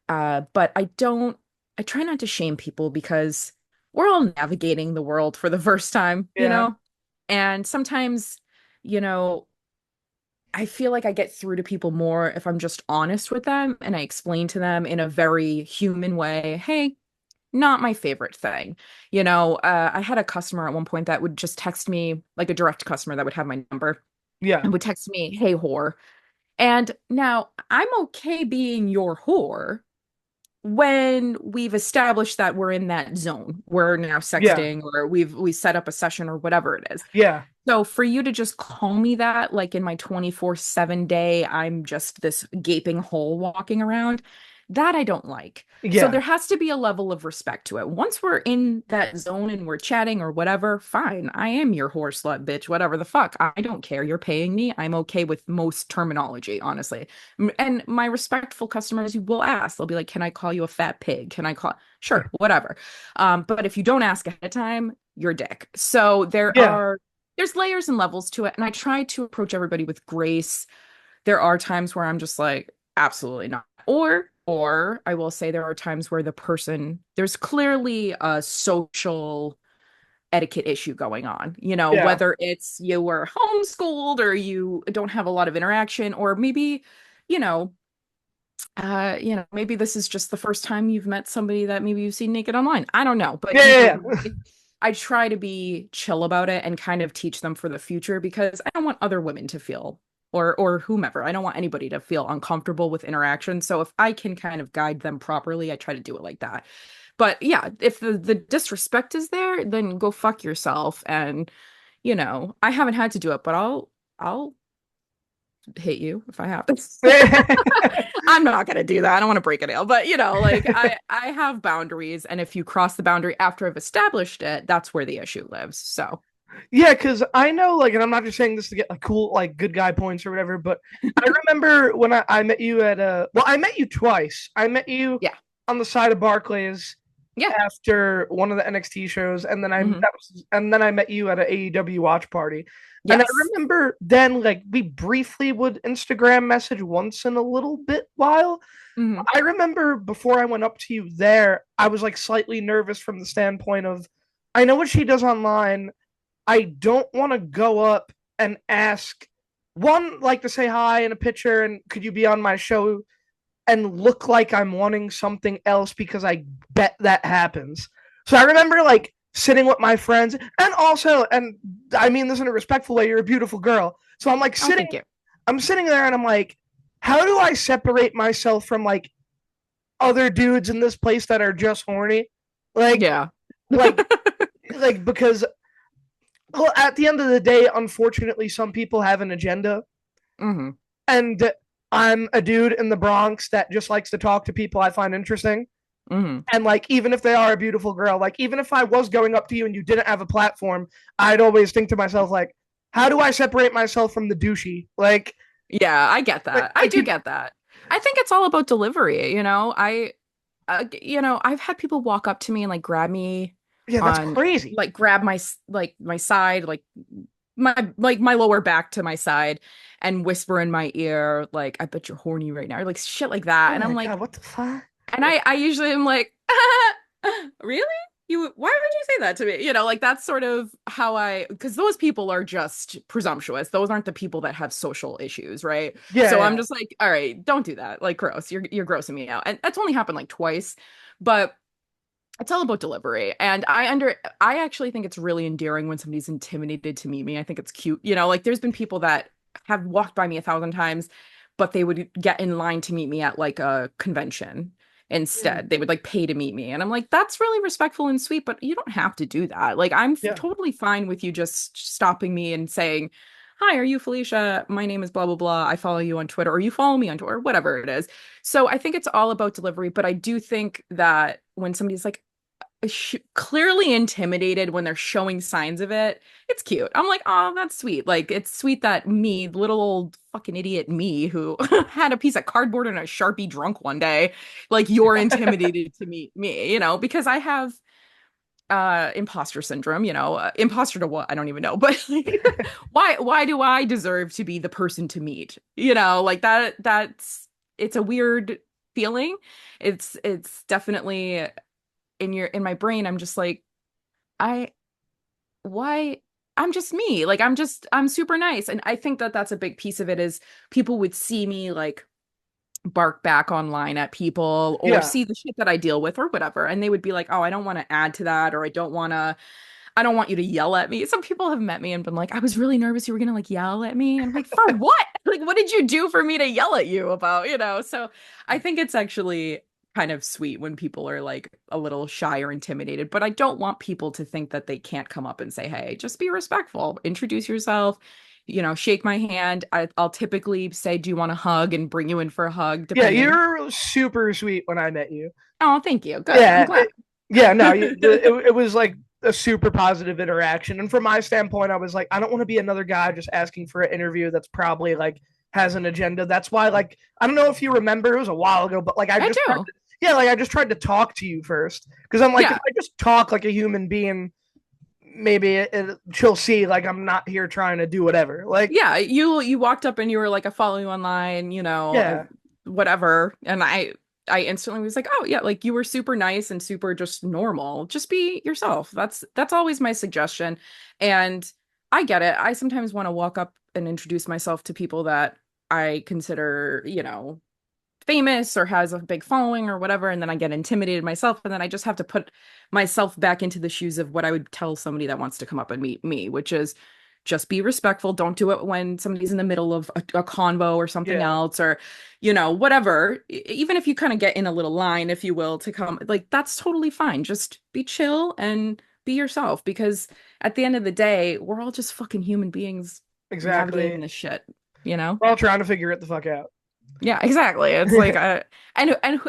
But I try not to shame people because we're all navigating the world for the first time, Yeah. And sometimes, you know, I feel like I get through to people more if I'm just honest with them and I explain to them in a very human way, hey, not my favorite thing. I had a customer at one point that would just text me, like a direct customer that would have my number Yeah. and would text me, hey, whore. And now I'm okay being your whore when we've established that we're in that zone. We're now Yeah. sexting or we set up a session or whatever it is. Yeah. So for you to just call me that, like in my 24/7 day, I'm just this gaping hole walking around, that I don't like. So Yeah. there has to be a level of respect to it. Once we're in that zone and we're chatting or whatever, fine. I am your whore slut bitch, whatever the fuck. I don't care. You're paying me. I'm okay with most terminology, honestly. And my respectful customers will ask. They'll be like, "Can I call you a fat pig? Can I call?" Sure, whatever. But if you don't ask ahead of time, you're a dick. So Yeah. there's layers and levels to it, and I try to approach everybody with grace. There are times where I'm just like, absolutely not. Or I will say there are times where there's clearly a social etiquette issue going on, Yeah. whether it's you were homeschooled or you don't have a lot of interaction, or maybe, you know, maybe this is just the first time you've met somebody that maybe you've seen naked online. I don't know, but Yeah. Yeah. Yeah. I try to be chill about it and kind of teach them for the future because I don't want other women to feel or whomever. I don't want anybody to feel uncomfortable with interaction. So if I can kind of guide them properly, I try to do it like that. But yeah, if the disrespect is there, then go fuck yourself. And I haven't had to do it, but I'll hit you if I have to. I'm not gonna do that. I don't want to break a nail, but like I have boundaries, and if you cross the boundary after I've established it, that's where the issue lives. So Yeah, because I know, like, and I'm not just saying this to get like cool, like good guy points or whatever, but I remember when I met you at well, I met you twice. I met you yeah, on the side of Barclays yeah, after one of the NXT shows, and then hmm I met you at an AEW watch party. And I yes, remember then, like, we briefly would Instagram message once in a little bit while. hmm I remember before I went up to you there, I was like slightly nervous from the standpoint of I know what she does online. I don't want to go up and ask one, like to say hi in a picture and could you be on my show and look like I'm wanting something else because I bet that happens. So I remember like sitting with my friends and also, and I mean this in a respectful way, you're a beautiful girl. So oh, thank you. I'm sitting there and I'm like, how do I separate myself from like other dudes in this place that are just horny? Like, Yeah. like, like because well, at the end of the day, unfortunately, some people have an agenda, hmm and I'm a dude in the Bronx that just likes to talk to people I find interesting. hmm And like, even if they are a beautiful girl, like even if I was going up to you and you didn't have a platform, I'd always think to myself like, how do I separate myself from the douchey? Yeah, I get that. I like do people, get that. I think it's all about delivery, I've had people walk up to me and like grab me yeah, that's on crazy. like grab my side, my lower back to my side and whisper in my ear like I bet you're horny right now or like shit like that. Oh And I'm my like god, what the fuck? and I usually am like really? Why would you say that to me? Like that's sort of how because those people are just presumptuous. Those aren't the people that have social issues, right? Yeah, So I'm yeah, just like, all right, don't do that. Like gross. You're grossing me out. And that's only happened like twice. But it's all about delivery. And I actually think it's really endearing when somebody's intimidated to meet me. I think it's cute. Like there's been people that have walked by me 1,000 times, but they would get in line to meet me at like a convention mm, instead. They would like pay to meet me. And I'm like, that's really respectful and sweet, but you don't have to do that. Like I'm yeah, totally fine with you just stopping me and saying, "Hi, are you Felicia? My name is blah blah blah. I follow you on Twitter, or you follow me on Twitter, whatever it is." So I think it's all about delivery, but I do think that when somebody's like, clearly intimidated when they're showing signs of it, it's cute. I'm like, oh, that's sweet. Like, it's sweet that me, little old fucking idiot me, who had a piece of cardboard and a Sharpie drunk one day, like, you're intimidated to meet me, because I have imposter syndrome, imposter to what? I don't even know. But like, why do I deserve to be the person to meet? Like it's a weird feeling. It's definitely in my brain. I'm just like, I why I'm just me. Like I'm super nice. And I think that that's a big piece of it is people would see me like bark back online at people or Yeah. see the shit that I deal with or whatever. And they would be like, oh, I don't want to add to that, or I don't want you to yell at me. Some people have met me and been like, I was really nervous you were gonna like yell at me. And I'm like, for what? Like, what did you do for me to yell at you about? So I think it's actually kind of sweet when people are like a little shy or intimidated, but I don't want people to think that they can't come up and say, hey, just be respectful, introduce yourself, shake my hand. I'll typically say, do you want a hug, and bring you in for a hug, Yeah, depending. you're super sweet when I met you. Oh, thank you. Good. I'm Yeah, glad. yeah, no, it was like a super positive interaction. And from my standpoint, I was like, I don't want to be another guy just asking for an interview that's probably like has an agenda. That's why, like, I don't know if you remember, it was a while ago, but like, I do. yeah, like I just tried to talk to you first because I'm like, if Yeah. I just talk like a human being, maybe she'll see like I'm not here trying to do whatever. Like, Yeah, you walked up and you were like, I follow you online, yeah, whatever. And I instantly was like, oh yeah, like you were super nice and super just normal. Just be yourself. That's always my suggestion. And I get it. I sometimes want to walk up and introduce myself to people that I consider, famous or has a big following or whatever, and then I get intimidated myself, and then I just have to put myself back into the shoes of what I would tell somebody that wants to come up and meet me, which is just be respectful. Don't do it when somebody's in the middle of a convo or something yeah, else, or whatever. Even if you kind of get in a little line, if you will, to come, like that's totally fine. Just be chill and be yourself, because at the end of the day, we're all just fucking human beings navigating exactly. this shit, you know? We're all trying to figure it the fuck out. Yeah, exactly. It's like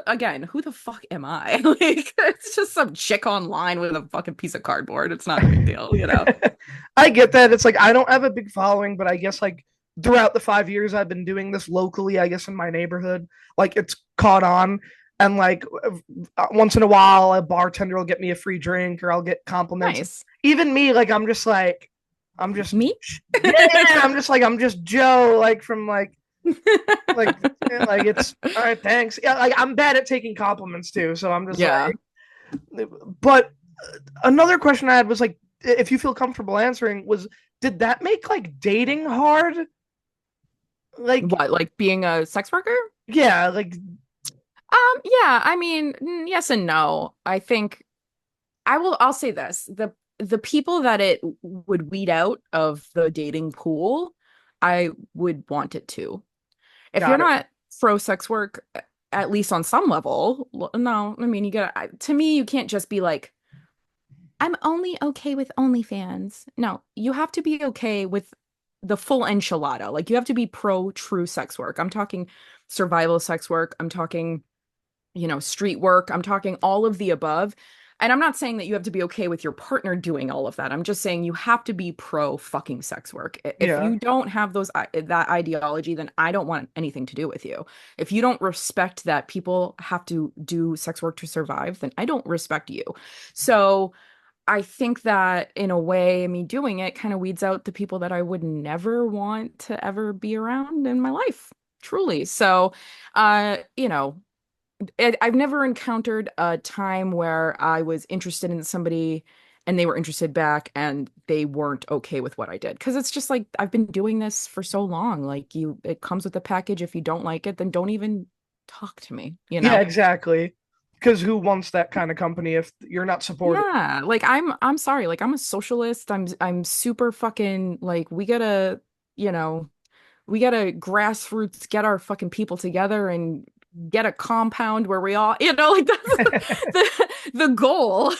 again, who the fuck am I? Like it's just some chick online with a fucking piece of cardboard. It's not a big deal. I get that. It's like I don't have a big following, but I guess like throughout the 5 years I've been doing this locally, I guess in my neighborhood, like it's caught on. And like once in a while, a bartender will get me a free drink or I'll get compliments. Nice. Even me, like I'm just, Me? yeah, I'm just Joe, like from like, yeah, like it's all right, thanks. Yeah, like I'm bad at taking compliments too. So I'm just Yeah. like, but another question I had was like, if you feel comfortable answering, was did that make like dating hard? Like, What, like being a sex worker? yeah, like, Yeah, I mean, yes and no. I think I'll say this. The people that it would weed out of the dating pool, I would want it to. If you're got it. not pro sex work, at least on some level, no, I mean, to me, you can't just be like, I'm only okay with OnlyFans. No, you have to be okay with the full enchilada. Like, you have to be pro true sex work. I'm talking survival sex work. I'm talking, street work. I'm talking all of the above. And I'm not saying that you have to be okay with your partner doing all of that. I'm just saying you have to be pro fucking sex work. If Yeah, you don't have that ideology, then I don't want anything to do with you. If you don't respect that people have to do sex work to survive, then I don't respect you. So I think that in a way, me doing it kind of weeds out the people that I would never want to ever be around in my life, truly. So, I've never encountered a time where I was interested in somebody and they were interested back and they weren't okay with what I did. Because it's just like I've been doing this for so long. Like it comes with the package. If you don't like it, then don't even talk to me, you yeah, know? exactly. Because who wants that kind of company if you're not supportive? Yeah, like I'm sorry, like I'm a socialist. I'm super fucking like you know, we gotta grassroots get our fucking people together and get a compound where we all, like that's the goal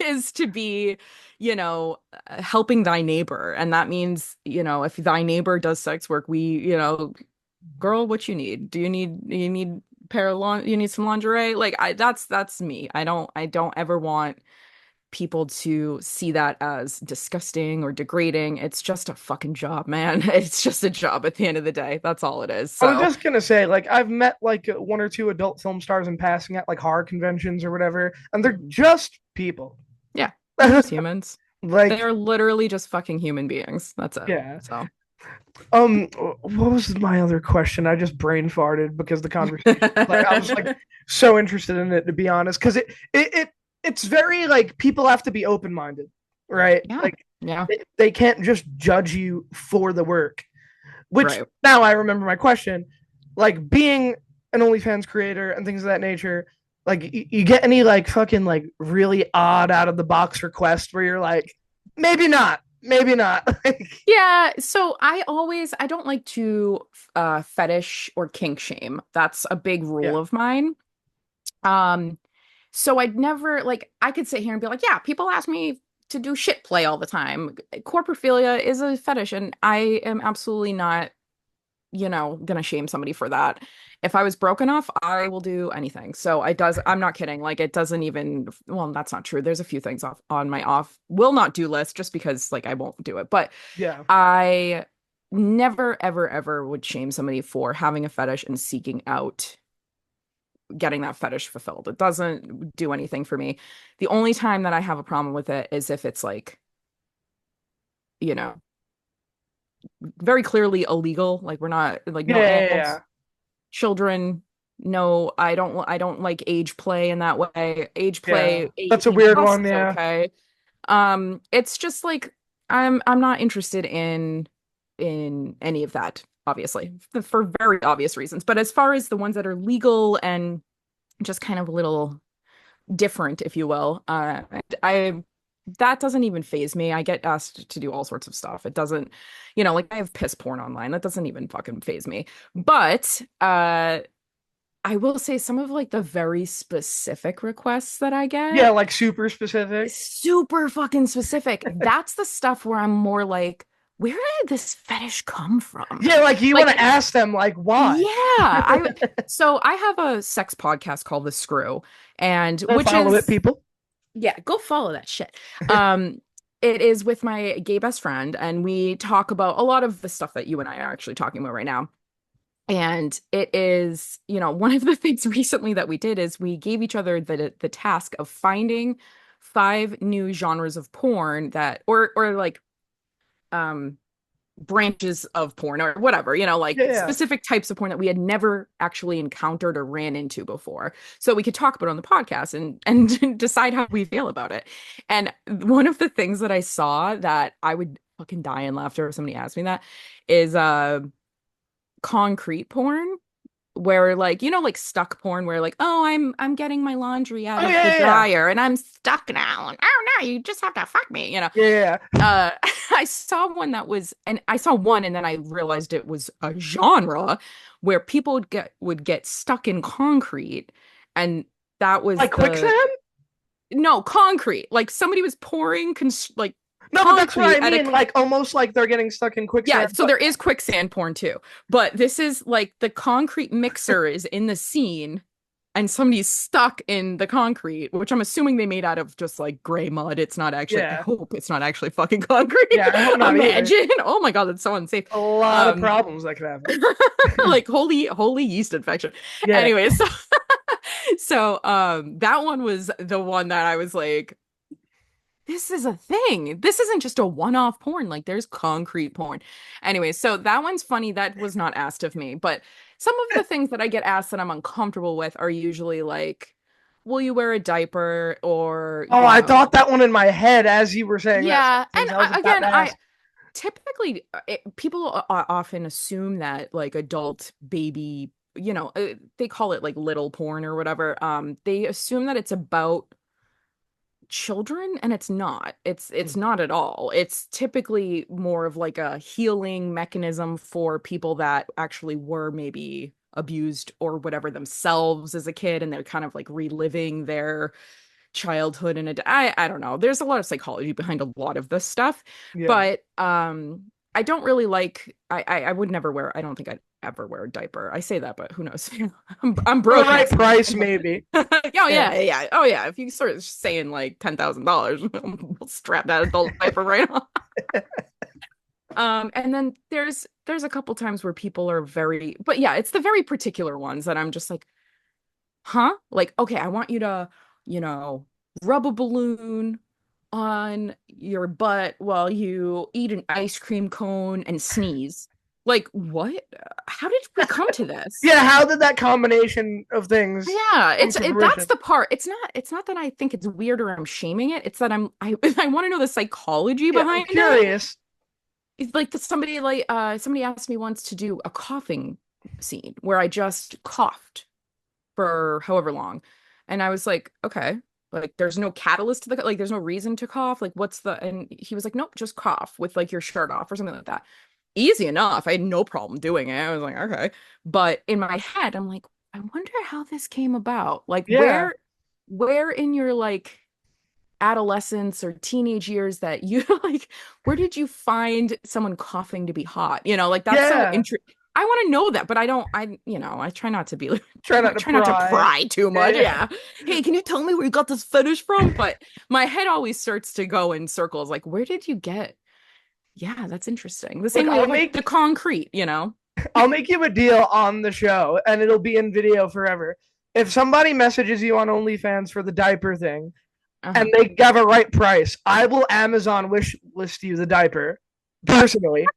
is to be, helping thy neighbor. And that means, if thy neighbor does sex work, girl, what you need? Do you need you need some lingerie? Like that's me. I don't ever want people to see that as disgusting or degrading. It's just a fucking job, man. It's just a job at the end of the day. That's all it is. I was So, just gonna say, like, I've met like one or two adult film stars in passing at like horror conventions or whatever, and they're mhm. just people. Yeah. They're just humans. They Like, are literally just fucking human beings. That's it. yeah. So What was my other question? I just brain farted because the conversation, like, I was like so interested in it, to be honest, because it's very like people have to be open minded, right? yeah. Like Yeah. they can't just judge you for the work. Which Right. now I remember my question, like being an OnlyFans creator and things of that nature. Like, you get any like fucking like really odd out of the box request where you're like, maybe not, maybe not. Like, Yeah, so I don't like to fetish or kink shame. That's a big rule yeah, of mine. Um so I'd never like I could sit here and be like, yeah, people ask me to do shit play all the time. Corpophilia is a fetish and I am absolutely not, gonna shame somebody for that. If I was broke enough, I will do anything. So I'm not kidding. Like it doesn't even, well, that's not true. There's a few things off on my off will not do list just because like I won't do it. But yeah. I never, ever, ever would shame somebody for having a fetish and seeking out getting that fetish fulfilled. It doesn't do anything for me. The only time that I have a problem with it is if it's like, you know, very clearly illegal. Like we're not like Yeah, no yeah, yeah. animals, children. No, I don't like age play in that way. Age Yeah. play That's a 18 weird plus one, is yeah. okay. It's just like I'm not interested in any of that, obviously, for very obvious reasons. But as far as the ones that are legal and just kind of a little different, if you will, I that doesn't even phase me. I get asked to do all sorts of stuff. It doesn't, like I have piss porn online. That doesn't even fucking phase me. But I will say some of like the very specific requests that I Yeah, get like super specific. super fucking specific. That's the stuff where I'm more like, where did this fetish come from? Yeah, like you want to Like, ask them like why. yeah, I have a sex podcast called The Screw, and Go which follow it, is people. yeah, go follow that shit. It is with my gay best friend, and we talk about a lot of the stuff that you and I are actually talking about right now. And it is, one of the things recently that we did is we gave each other the task of finding 5 new genres of porn that or like um branches of porn or whatever, like Yeah, yeah. specific types of porn that we had never actually encountered or ran into before. So we could talk about it on the podcast and decide how we feel about it. And one of the things that I saw that I would fucking die in laughter if somebody asked me that is concrete porn where like like stuck porn where like oh I'm getting my laundry out Oh of the yeah, yeah, dryer and I'm stuck now and oh no you just have to fuck me yeah. Yeah, yeah. I saw one that was and I saw one and then I realized it was a genre where people would get stuck in concrete and that was Like the quicksand? no concrete like somebody was pouring like No, but that's what concrete I at a mean. Like almost like they're getting stuck in yeah, quicksand. so But there is quicksand porn too. But this is like the concrete mixer is in the scene and somebody's stuck in the concrete, which I'm assuming they made out of just like gray mud. It's not actually, I yeah, hope it's not actually fucking concrete. yeah. I hope not either. Imagine. Oh my God, that's so unsafe. A lot of Um, problems that could happen. like holy yeast infection. Yeah. Anyway, so that one was the one that I was like, this is a thing. This isn't just a one-off porn. Like there's concrete porn. Anyway, so that one's funny. That was not asked of me, but some of the things that I get asked that I'm uncomfortable with are usually like, will you wear a diaper or, Oh, I thought that one in my head as you were saying that yeah. sentence. And I was about again, to ask. I typically people often assume that like adult baby, they call it like little porn or whatever. They assume that it's about children and it's not at all. It's typically more of like a healing mechanism for people that actually were maybe abused or whatever themselves as a kid and they're kind of like reliving their childhood and I don't know. There's a lot of psychology behind a lot of this stuff, Yeah. but I don't really like I would never wear I don't think I'd ever wear a diaper. I say that, but who knows? I'm For the broke right next price, month. maybe. Oh Yeah. yeah, yeah. Oh yeah. If you start saying like $10,000, we'll strap that adult diaper right on. And then there's a couple times where people are very, but yeah, it's the very particular ones that I'm just like, huh? Like, okay, I want you to, you know, rub a balloon on your butt while you eat an ice cream cone and sneeze. Like, what? How did we come to this? Yeah, how did that combination of things Yeah, come to that's fruition? the part. It's not that I think it's weird or I'm shaming it. It's that I I want to know the psychology Yeah, I'm behind it. curious. It's like somebody asked me once to do a coughing scene where I just coughed for however long. And I was like, okay, like there's no catalyst to the like there's no reason to cough. Like what's the and he was like, nope, just cough with like your shirt off or something like that. Easy enough. I had no problem doing it. I was like, okay. But in my head, I'm like, I wonder how this came about. Like Yeah, where in your like adolescence or teenage years that you like where did you find someone coughing to be hot? Like that's so yeah. interesting. I want to know that, but I don't I try not to be Try I not to try not to pry. pry too Yeah, much. yeah. Yeah. Hey, can you tell me where you got this fetish from? But my head always starts to go in circles like where did you get yeah, that's interesting. The Look, same way with like the concrete. I'll make you a deal on the show, and it'll be in video forever. If somebody messages you on OnlyFans for the diaper thing, Uh-huh. and they have a right price, I will Amazon wish list you the diaper personally.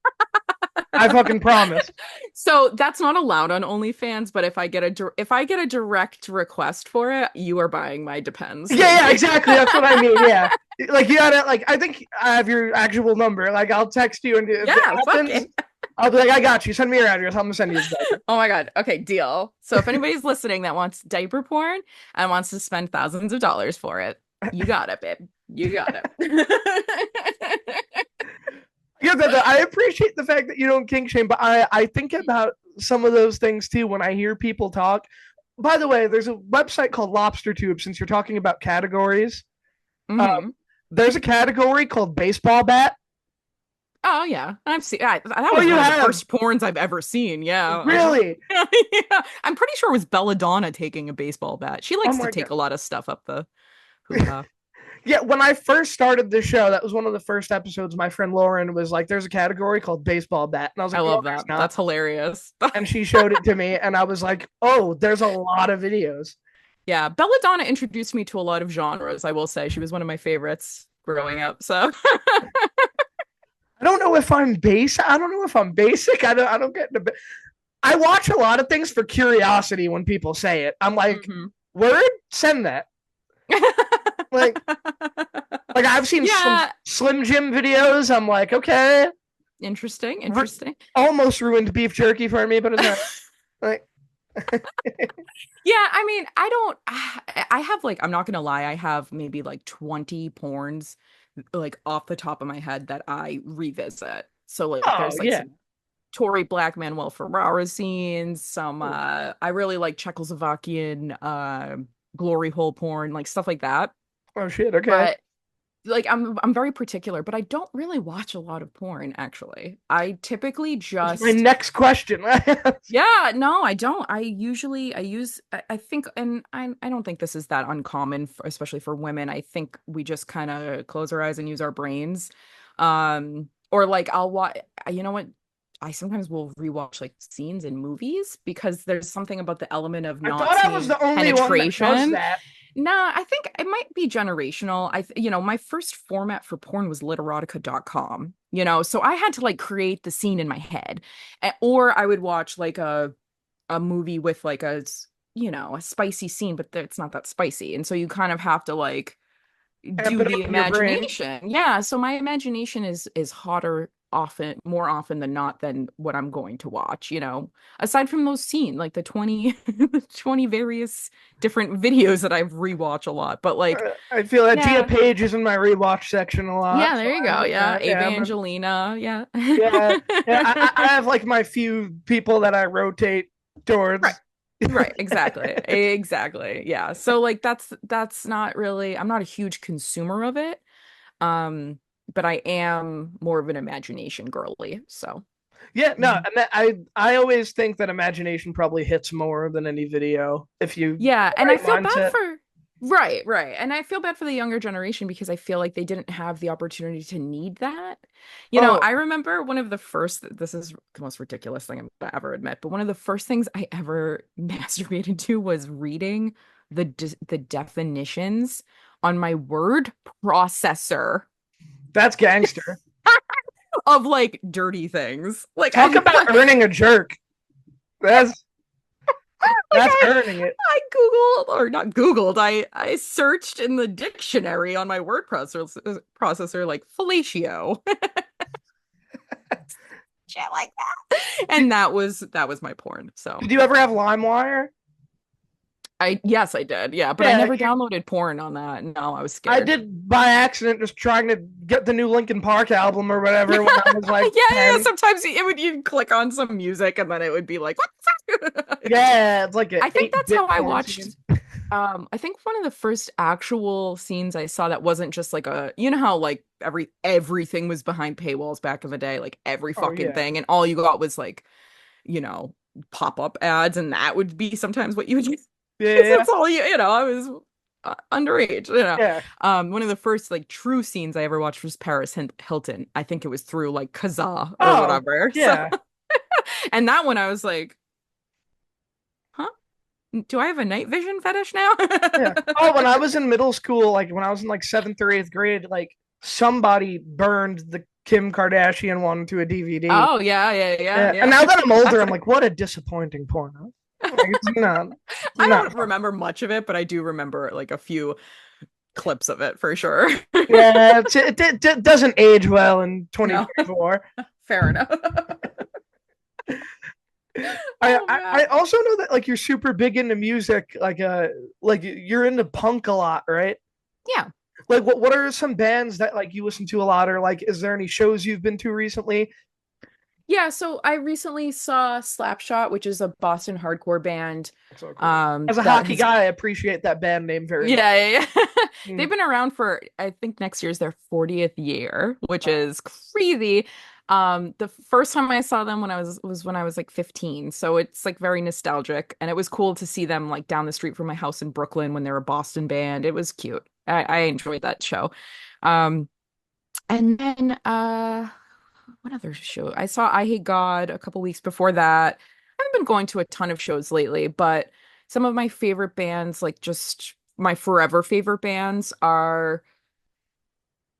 I fucking promise. So that's not allowed on OnlyFans, but if I get a direct request for it, you are buying my Depends Yeah, yeah, link. exactly. That's what I mean. Yeah, like you gotta like. I think I have your actual number. Like I'll text you, and if it Yeah, fuck happens, it. I'll be like, I got you. Send me your address. I'm gonna send you the diaper. Oh my God. Okay, deal. So if anybody's listening that wants diaper porn and wants to spend thousands of dollars for it, you got it, babe. You got it. Yeah, I appreciate the fact that you don't kink shame, but I think about some of those things too when I hear people talk. By the way, there's a website called Lobster Tube. Since you're talking about categories, uh, hmm there's a category called baseball bat. Oh yeah, I've seen that Oh, was you one of the have first porns I've ever seen. Yeah, really? yeah. I'm pretty sure it was Belladonna taking a baseball bat. She Oh likes to my take god. a lot of stuff up the hoo-ha. Yeah, when I first started the show, that was one of the first episodes. My friend Lauren was like, "There's a category called baseball bat," and I was I like, "No, love there's that. not." That's hilarious. And she showed it to me, and I was like, "Oh, there's a lot of videos." Yeah, Belladonna introduced me to a lot of genres, I will say. She was one of my favorites growing up. So, I don't know if I'm basic. I don't know if I'm basic. I don't get the. I watch a lot of things for curiosity when people say it. I'm like, mhm. word, send that. Like, like I've seen some Yeah, Slim Jim videos. I'm like, okay, interesting, interesting. almost ruined beef jerky for me, but it's not like. Yeah, I mean, I don't I have like I'm not gonna lie, I have maybe like 20 porns like off the top of my head that I revisit. So like Oh there's like yeah. some Tory Black Manuel Ferrara scenes, some I really like Czechoslovakian glory hole porn, like stuff like that. Oh shit. Okay. But like I'm very particular, but I don't really watch a lot of porn actually. I typically That's my just next question. yeah, no, I don't. I use I think and I don't think this is that uncommon for, especially for women. I think we just kind of close our eyes and use our brains. Or like I'll watch you know what? I sometimes will rewatch like scenes in movies because there's something about the element of I not thought I was seeing the only one that does penetration. that. Nah, I think it might be generational. My first format for porn was literotica.com, so I had to like create the scene in my head. Or I would watch like a movie with like a spicy scene, but it's not that spicy. And so you kind of have to like Amp do it the up in your brain. imagination. Yeah, so my imagination is hotter more often than not than what I'm going to watch. Aside from those scenes, like the 20 20 various different videos that I've rewatched a lot. But like, I feel that Gia yeah. Page is in my rewatch section a lot, Yeah, so there you I go. Yeah, understand. Yeah, Evangelina. Yeah. yeah, yeah. I have like my few people that I rotate Right. towards. Right, exactly. Exactly. Yeah. So like that's not really I'm not a huge consumer of it. But I am more of an imagination girly. So Yeah, no, mhm. and I always think that imagination probably hits more than any video if you Yeah, the and I right feel bad mindset. for right, right. And I feel bad for the younger generation because I feel like they didn't have the opportunity to need that. Oh, I remember one of the first this is the most ridiculous thing I'm gonna ever admit, but one of the first things I ever masturbated to was reading the definitions on my word processor That's gangster. of like dirty things. Like Talk about earning a jerk. That's like that's earning it. I Googled or not Googled, I searched in the dictionary on my word processor like fellatio. Shit like that. Did, And that was my porn. So did you ever have LimeWire? I yes, I did. Yeah, but I Yeah, never downloaded porn on that. No, I was I scared. did by accident, just trying to get the new Linkin Park album or whatever when I was like Yeah. 10. Sometimes it would you'd click on some music and then it would be like, what the fuck? Yeah, it's like an I think that's 8-bit how I porn watched scene. I think one of the first actual scenes I saw that wasn't just like a you know how like everything was behind paywalls back in the day, like every Oh fucking yeah. thing, and all you got was like, you know, pop-up ads, and that would be sometimes what you would use. Yeah, 'Cause yeah. that's all I was underage. Yeah. One of the first like true scenes I ever watched was Paris Hilton. I think it was through like Kazaa or Oh, whatever. So, yeah. and that one I was like, huh? Do I have a night vision fetish now? Yeah. Oh, when I was in middle school, like when I was in like seventh or eighth grade, like somebody burned the Kim Kardashian one to a DVD. Oh yeah, yeah, yeah, Yeah. And now that I'm yeah. older, I'm like, what a disappointing porno. Like, it's I not don't fun. remember much of it, but I do remember like a few clips of it for sure. Yeah, it doesn't age well in No, 2024. fair enough. I, Oh I man. I also know that like you're super big into music, like you're into punk a lot, right? Yeah. Like what are some bands that like you listen to a lot, or like is there any shows you've been to recently? Yeah, so I recently saw Slapshot, which is a Boston hardcore band. So cool. As a That hockey has guy, I appreciate that band name very much. yeah, yeah, yeah. They've Mm. been around for I think next year's their 40th year, which Wow. is crazy. The first time I saw them when I was when I was like 15. So it's like very nostalgic and it was cool to see them like down the street from my house in Brooklyn when they were a Boston band. It was cute. I enjoyed that show. Um and then what other show? I saw I Hate God a couple weeks before that. I haven't been going to a ton of shows lately, but some of my favorite bands, like just my forever favorite bands, are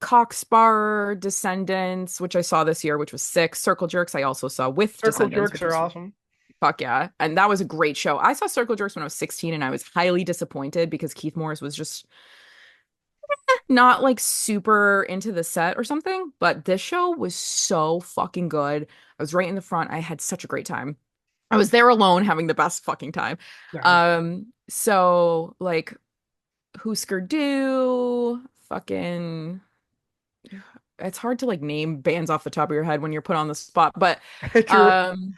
Cockspur, Descendants, which I saw this year, which was sick. Circle Jerks, I also saw with Circle Descendants, jerks which are was awesome. fuck yeah. And that was a great show. I saw Circle Jerks when I was 16 and I was highly disappointed because Keith Morris was just not like super into the set or something, but this show was so fucking good. I was right in the front. I had such a great time. I was there alone having the best fucking time. Nice. So like Husker Du, fucking it's hard to like name bands off the top of your head when you're put on the spot, but True. um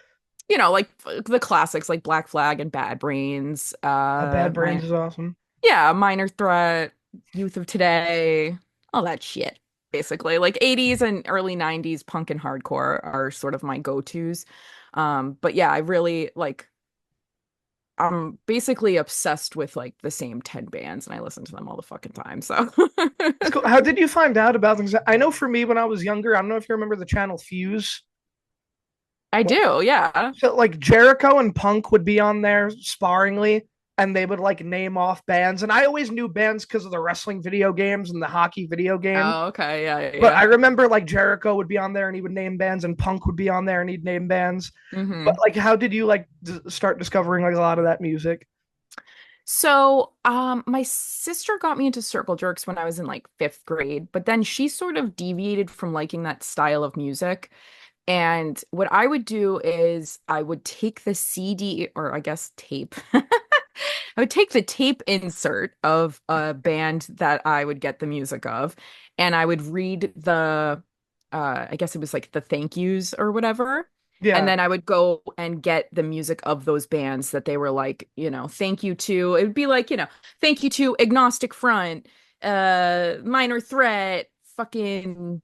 like the classics like Black Flag and Bad Brains, Bad Brains is awesome. yeah, Minor Threat, Youth of Today, all that shit. Basically, like 80s and early 90s punk and hardcore are sort of my go-tos. But yeah, I really like I'm basically obsessed with like the same 10 bands and I listen to them all the fucking time. So That's cool. How did you find out about things? I know for me when I was younger, I don't know if you remember the channel Fuse. I do, yeah. So like Jericho and Punk would be on there sparingly, and they would like name off bands. And I always knew bands because of the wrestling video games and the hockey video game. Oh, okay, yeah, yeah, But I yeah. remember like Jericho would be on there and he would name bands, and Punk would be on there and he'd name bands. But Hmm. like, how did you like start discovering like a lot of that music? So, my sister got me into Circle Jerks when I was in like fifth grade, but then she sort of deviated from liking that style of music. And what I would do is I would take the CD or I guess tape. I would take the tape insert of a band that I would get the music of, and I would read the I guess it was like the thank yous or whatever. And Yeah, then I would go and get the music of those bands that they were like, thank you to. It would be like, thank you to Agnostic Front, Minor Threat, fucking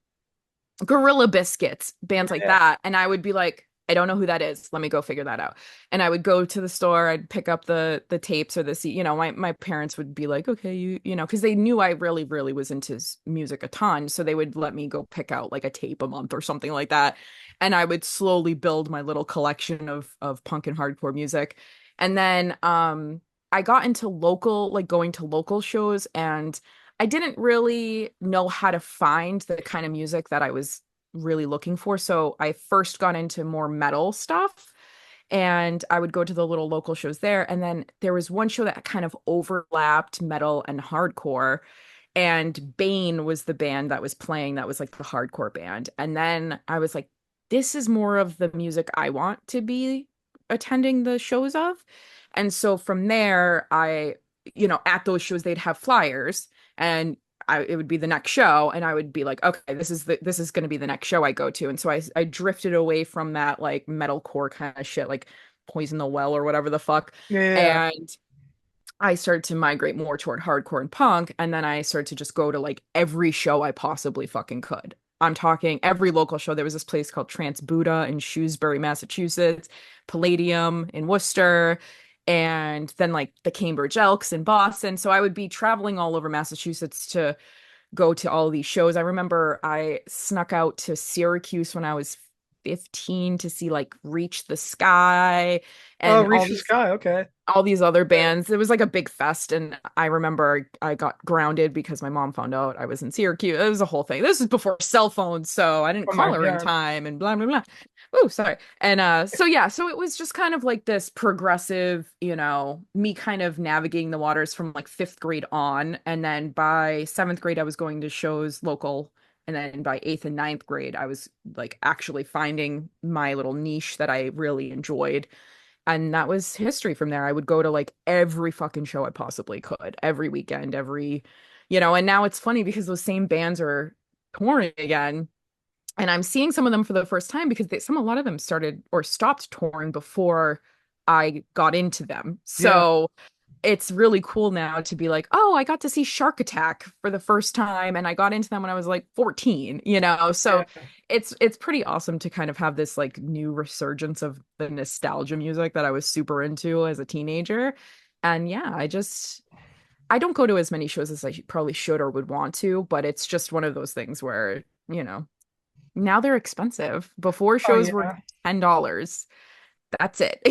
Gorilla Biscuits, bands like yeah. that. And I would be like, I don't know who that is. Let me go figure that out. And I would go to the store, I'd pick up the tapes or my parents would be like, okay, because they knew I really, really was into music a ton. So they would let me go pick out like a tape a month or something like that. And I would slowly build my little collection of punk and hardcore music. And then I got into local, like going to local shows and I didn't really know how to find the kind of music that I was really looking for. So I first got into more metal stuff and I would go to the little local shows there. And then there was one show that kind of overlapped metal and hardcore. And Bane was the band that was playing, that was like the hardcore band. And then I was like, this is more of the music I want to be attending the shows of. And so from there, at those shows, they'd have flyers and it would be the next show. And I would be like, okay, this is going to be the next show I go to. And so I drifted away from that like metalcore kind of shit, like Poison the Well or whatever the fuck. Yeah. And I started to migrate more toward hardcore and punk, and then I started to just go to like every show I possibly fucking could. I'm talking every local show. There was this place called Trans Buddha in Shrewsbury, Massachusetts, Palladium in Worcester, and then like the Cambridge Elks in Boston. So I would be traveling all over Massachusetts to go to all these shows. I remember I snuck out to Syracuse when I was 15 to see like Reach the Sky Oh, and Reach the Sky. Okay. all these other Yeah. bands. It was like a big fest, and I remember I got grounded because my mom found out I was in Syracuse. It was a whole thing. This is before cell phones, so I didn't Oh my call her in God. time and blah blah blah. Oh, sorry. And so yeah, so it was just kind of like this progressive, me kind of navigating the waters from like fifth grade on, and then by seventh grade I was going to shows local. And then by eighth and ninth grade, I was like actually finding my little niche that I really enjoyed, and that was history from there. I would go to like every fucking show I possibly could, every weekend, and now it's funny because those same bands are touring again. And I'm seeing some of them for the first time because a lot of them started or stopped touring before I got into them. Yeah. So it's really cool now to be like, oh, I got to see Shark Attack for the first time and I got into them when I was like 14. So Yeah. it's pretty awesome to kind of have this like new resurgence of the nostalgia music that I was super into as a teenager. And yeah, I don't go to as many shows as I probably should or would want to, but it's just one of those things where, now they're expensive. Before Oh shows were yeah. $10. That's it,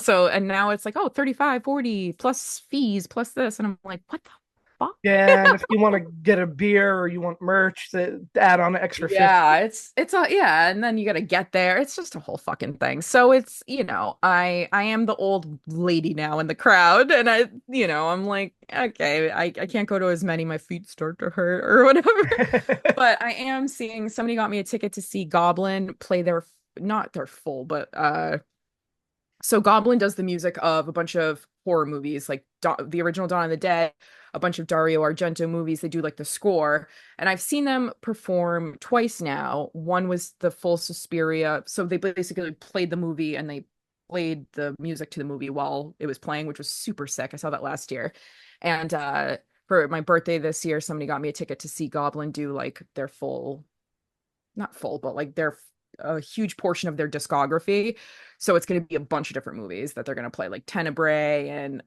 so and now it's like, oh, 35, 40 plus fees plus this. And I'm like, what the fuck? Yeah. And if you want to get a beer or you want merch, to add on an extra 50. Yeah, it's a yeah, and then you got to get there. It's just a whole fucking thing. So it's, I am the old lady now in the crowd, and I'm like, okay, I can't go to as many. My feet start to hurt or whatever. But I am seeing somebody got me a ticket to see Goblin play their not their full, but so Goblin does the music of a bunch of horror movies, like the original Dawn of the Dead, a bunch of Dario Argento movies. They do like the score, and I've seen them perform twice now. One was the full Suspiria, so they basically played the movie and they played the music to the movie while it was playing, which was super sick. I saw that last year, and for my birthday this year, somebody got me a ticket to see Goblin do like their full, not full, but like their a huge portion of their discography. So it's going to be a bunch of different movies that they're going to play, like Tenebrae and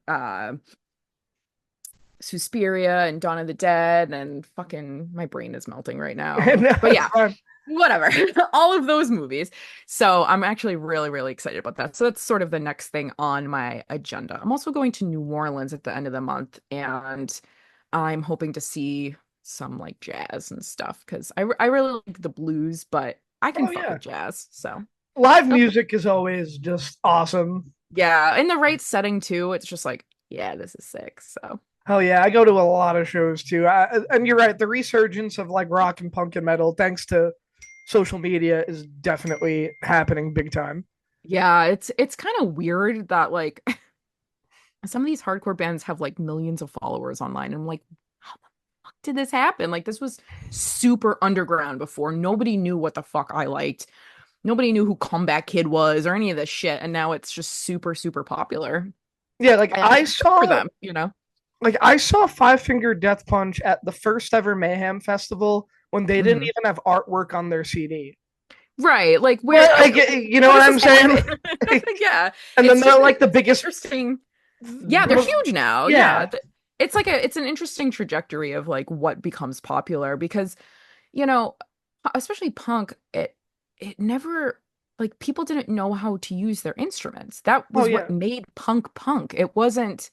Suspiria and Dawn of the Dead, and fucking my brain is melting right now. No, But it's yeah, fun. whatever. All of those movies. So I'm actually really, really excited about that. So that's sort of the next thing on my agenda. I'm also going to New Orleans at the end of the month, and I'm hoping to see some like jazz and stuff because I really like the blues, but I can Oh fuck yeah. with jazz. So Live oh, music is always just awesome. yeah, in the right setting too, it's just like, yeah, this is sick. So Hell yeah, I go to a lot of shows too. And you're right, the resurgence of like rock and punk and metal, thanks to social media, is definitely happening big time. yeah, it's kind of weird that like some of these hardcore bands have like millions of followers online. And I'm like, how the fuck did this happen? Like this was super underground before. Nobody knew what the fuck I liked. Nobody knew who Comeback Kid was or any of this shit. And now it's just super, super popular. Yeah, like And I good for saw them. like I saw Five Finger Death Punch at the first ever Mayhem Festival when they didn't Hmm. even have artwork on their CD. Right. Like where Well, like, you know how what does I'm this saying? happen? Yeah. And then It's they're just like the it's biggest, interesting. Yeah, the they're most, huge now. Yeah. yeah, It's an interesting trajectory of like what becomes popular because, you know, especially punk, it never like people didn't know how to use their instruments. That oh was what yeah, made punk punk. It wasn't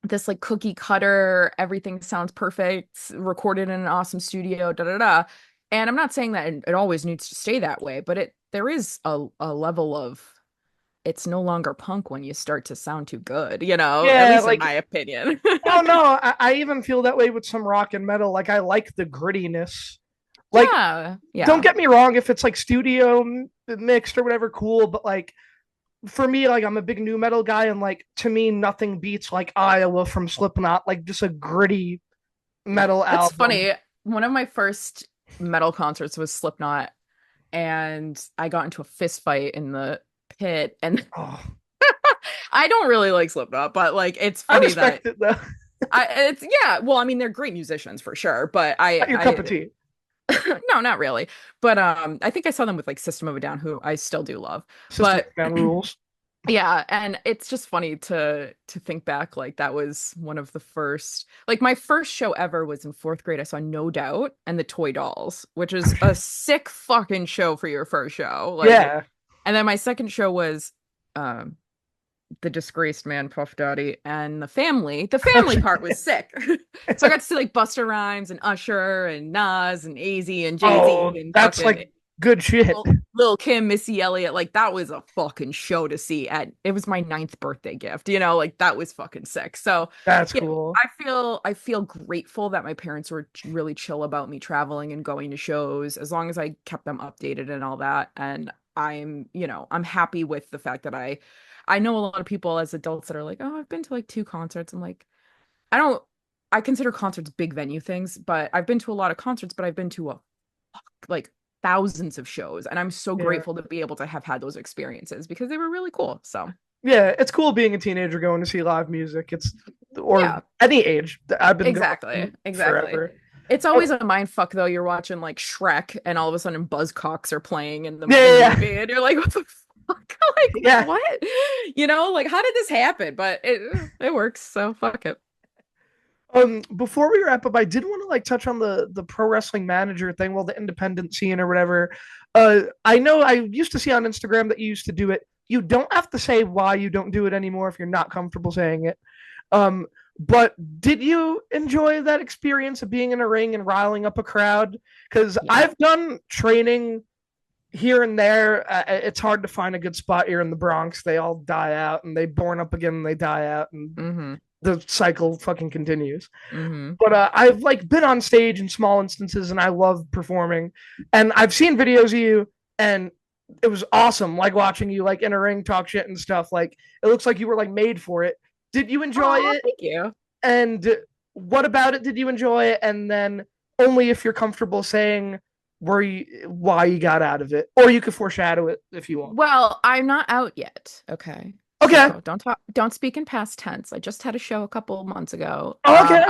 this like cookie cutter, everything sounds perfect, recorded in an awesome studio, da da da. And I'm not saying that it always needs to stay that way, but there is a level of it's no longer punk when you start to sound too good, at Yeah, least in like my opinion. no, no, I even feel that way with some rock and metal. Like I like the grittiness. Like, Yeah, don't yeah. get me wrong, if it's like studio mixed or whatever, cool. But like for me, like I'm a big new metal guy, and like to me, nothing beats like Iowa from Slipknot. Like just a gritty metal That's album. funny. One of my first metal concerts was Slipknot, and I got into a fist fight in the pit. And Oh, I don't really like Slipknot, but like it's I funny that respect it though. it's yeah. Well, I mean, they're great musicians for sure, but Not your cup of tea. no, not really. But I think I saw them with like System of a Down, who I still do love. System of But a Down rules. yeah, and it's just funny to think back, like that was one of the first, like my first show ever was in fourth grade. I saw No Doubt and the Toy Dolls, which is a sick fucking show for your first show. Like, Yeah, and then my second show was um the Disgraced Man, Puff Daddy, and the Family. The Family part was sick. So I got to see like Busta Rhymes and Usher and Nas and AZ and Jay-Z oh, and that's fucking like good shit. Lil Kim, Missy Elliott. Like that was a fucking show to see. At it was my ninth birthday gift. Like that was fucking sick. So That's yeah, cool. I feel grateful that my parents were really chill about me traveling and going to shows as long as I kept them updated and all that. And I'm happy with the fact that I know a lot of people as adults that are like, oh, I've been to like two concerts. I'm like, I don't I consider concerts big venue things, but I've been to a lot of concerts, but I've been to like thousands of shows, and I'm so Yeah. grateful to be able to have had those experiences because they were really cool. So, Yeah, it's cool being a teenager going to see live music. It's or yeah, any age. I've been exactly. going Exactly. forever. It's Oh, always a mind fuck though. You're watching like Shrek and all of a sudden Buzzcocks are playing in the yeah, in the yeah, movie and you're like, what the fuck? Like yeah. what? Like how did this happen? But it works, so fuck it. Before we wrap up, I did want to like touch on the pro wrestling manager thing, well, the independent scene or whatever. I know I used to see on Instagram that you used to do it. You don't have to say why you don't do it anymore if you're not comfortable saying it. Um, but did you enjoy that experience of being in a ring and riling up a crowd? Because Yeah. I've done training here and there. It's hard to find a good spot here in the Bronx. They all die out and they born up again and they die out, and Mm-hmm. the cycle fucking continues. Mm-hmm. But I've like been on stage in small instances and I love performing. And I've seen videos of you and it was awesome, like watching you like in a ring talk shit and stuff. Like it looks like you were like made for it. Did you enjoy Oh, it? thank you. And what about it did you enjoy it? And then only if you're comfortable saying why you got out of it, or you could foreshadow it if you want. Well, I'm not out yet. Okay. Okay. So don't speak in past tense. I just had a show a couple months ago. Okay.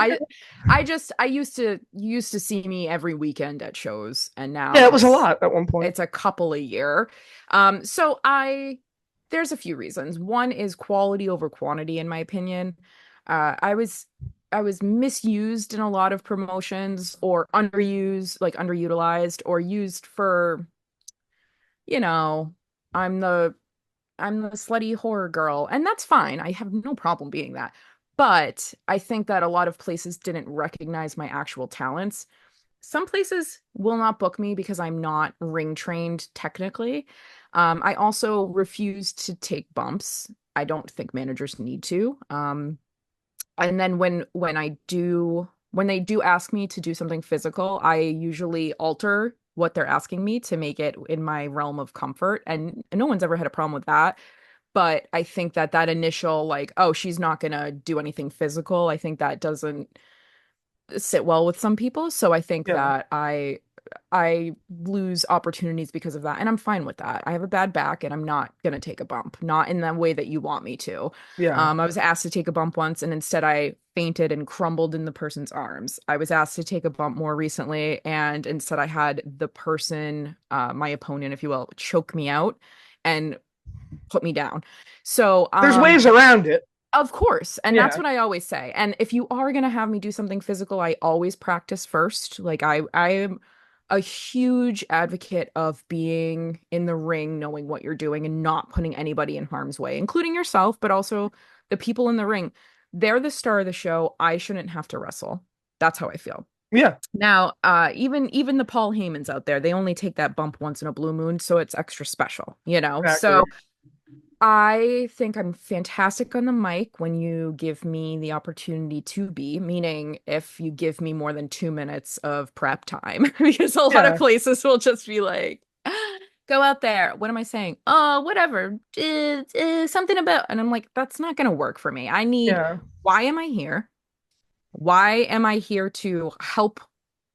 I used to see me every weekend at shows, and now Yeah, it was a lot at one point. it's a couple a year. So there's a few reasons. One is quality over quantity, in my opinion. I was misused in a lot of promotions or underused, like underutilized or used for, you know, I'm the I'm the slutty horror girl, and that's fine. I have no problem being that. But I think that a lot of places didn't recognize my actual talents. Some places will not book me because I'm not ring trained technically. I also refuse to take bumps. I don't think managers need to. And then when they do ask me to do something physical, I usually alter what they're asking me to make it in my realm of comfort, and no one's ever had a problem with that. But I think that initial like, oh, she's not gonna do anything physical, I think that doesn't sit well with some people. So I think Yeah. that I lose opportunities because of that, and I'm fine with that. I have a bad back, and I'm not gonna take a bump, not in the way that you want me to. Yeah. I was asked to take a bump once, and instead I fainted and crumbled in the person's arms. I was asked to take a bump more recently, and instead I had the person, my opponent, if you will, choke me out and put me down. So, There's ways around it. of course. And that's Yeah. what I always say. And if you are going to have me do something physical, I always practice first. Like I am a huge advocate of being in the ring, knowing what you're doing and not putting anybody in harm's way, including yourself, but also the people in the ring. they're the star of the show. I shouldn't have to wrestle. That's how I feel. Yeah, Now, even the Paul Heymans out there, they only take that bump once in a blue moon, so it's extra special, you know? exactly. So I think I'm fantastic on the mic when you give me the opportunity to be, meaning if you give me more than 2 minutes of prep time, because a lot of Yeah, places will just be like, go out there. What am I saying? Oh, whatever. Something about, and I'm like, that's not going to work for me. I need, yeah, why am I here? Why am I here to help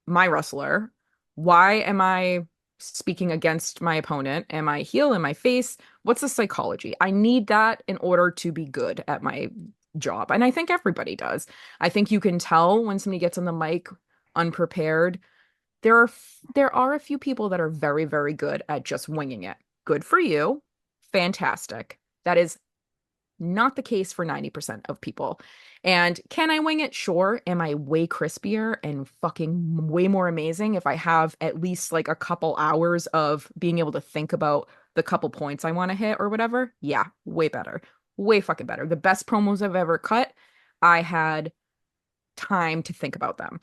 my wrestler? Why am I speaking against my opponent? Am I heel? Am I face? What's the psychology? I need that in order to be good at my job. And I think everybody does. I think you can tell when somebody gets on the mic unprepared. There are a few people that are very, very good at just winging it. Good for you. Fantastic. That is not the case for 90% of people. And can I wing it? Sure. Am I way crispier and fucking way more amazing if I have at least like a couple hours of being able to think about the couple points I want to hit or whatever? Yeah, way better. Way fucking better. The best promos I've ever cut, I had time to think about them.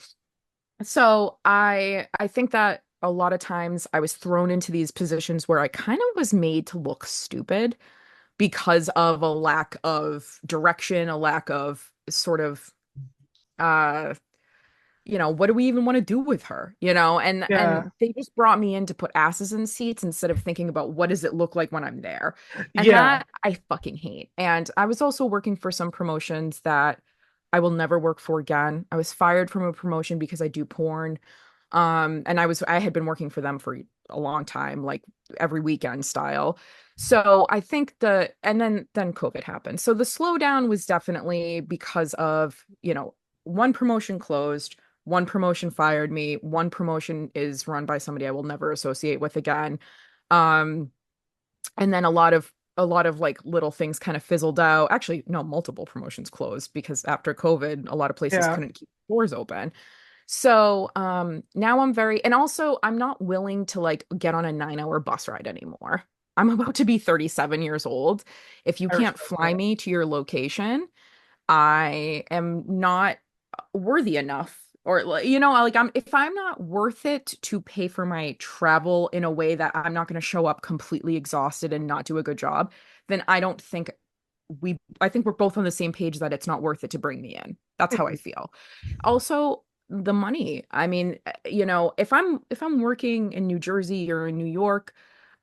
So I think that a lot of times I was thrown into these positions where I kind of was made to look stupid because of a lack of direction, a lack of sort of uh what do we even want to do with her? And yeah, they just brought me in to put asses in seats instead of thinking about what does it look like when I'm there. And yeah. that I fucking hate. And I was also working for some promotions that I will never work for again. I was fired from a promotion because I do porn. And I had been working for them for a long time, like every weekend style. So I think and then COVID happened. So the slowdown was definitely because of, one promotion closed, one promotion fired me, one promotion is run by somebody I will never associate with again. Um, and then a lot of like little things kind of fizzled out. Actually, no, multiple promotions closed because after COVID, a lot of places Yeah. couldn't keep doors open. So now and also I'm not willing to like get on a 9-hour bus ride anymore. I'm about to be 37 years old. If you I can't respect fly that. me to your location, I am not worthy enough. Or like, like if I'm not worth it to pay for my travel in a way that I'm not going to show up completely exhausted and not do a good job, then I think we're both on the same page that it's not worth it to bring me in. That's how I Mhm. feel. Also, the money. I mean, if I'm working in New Jersey or in New York,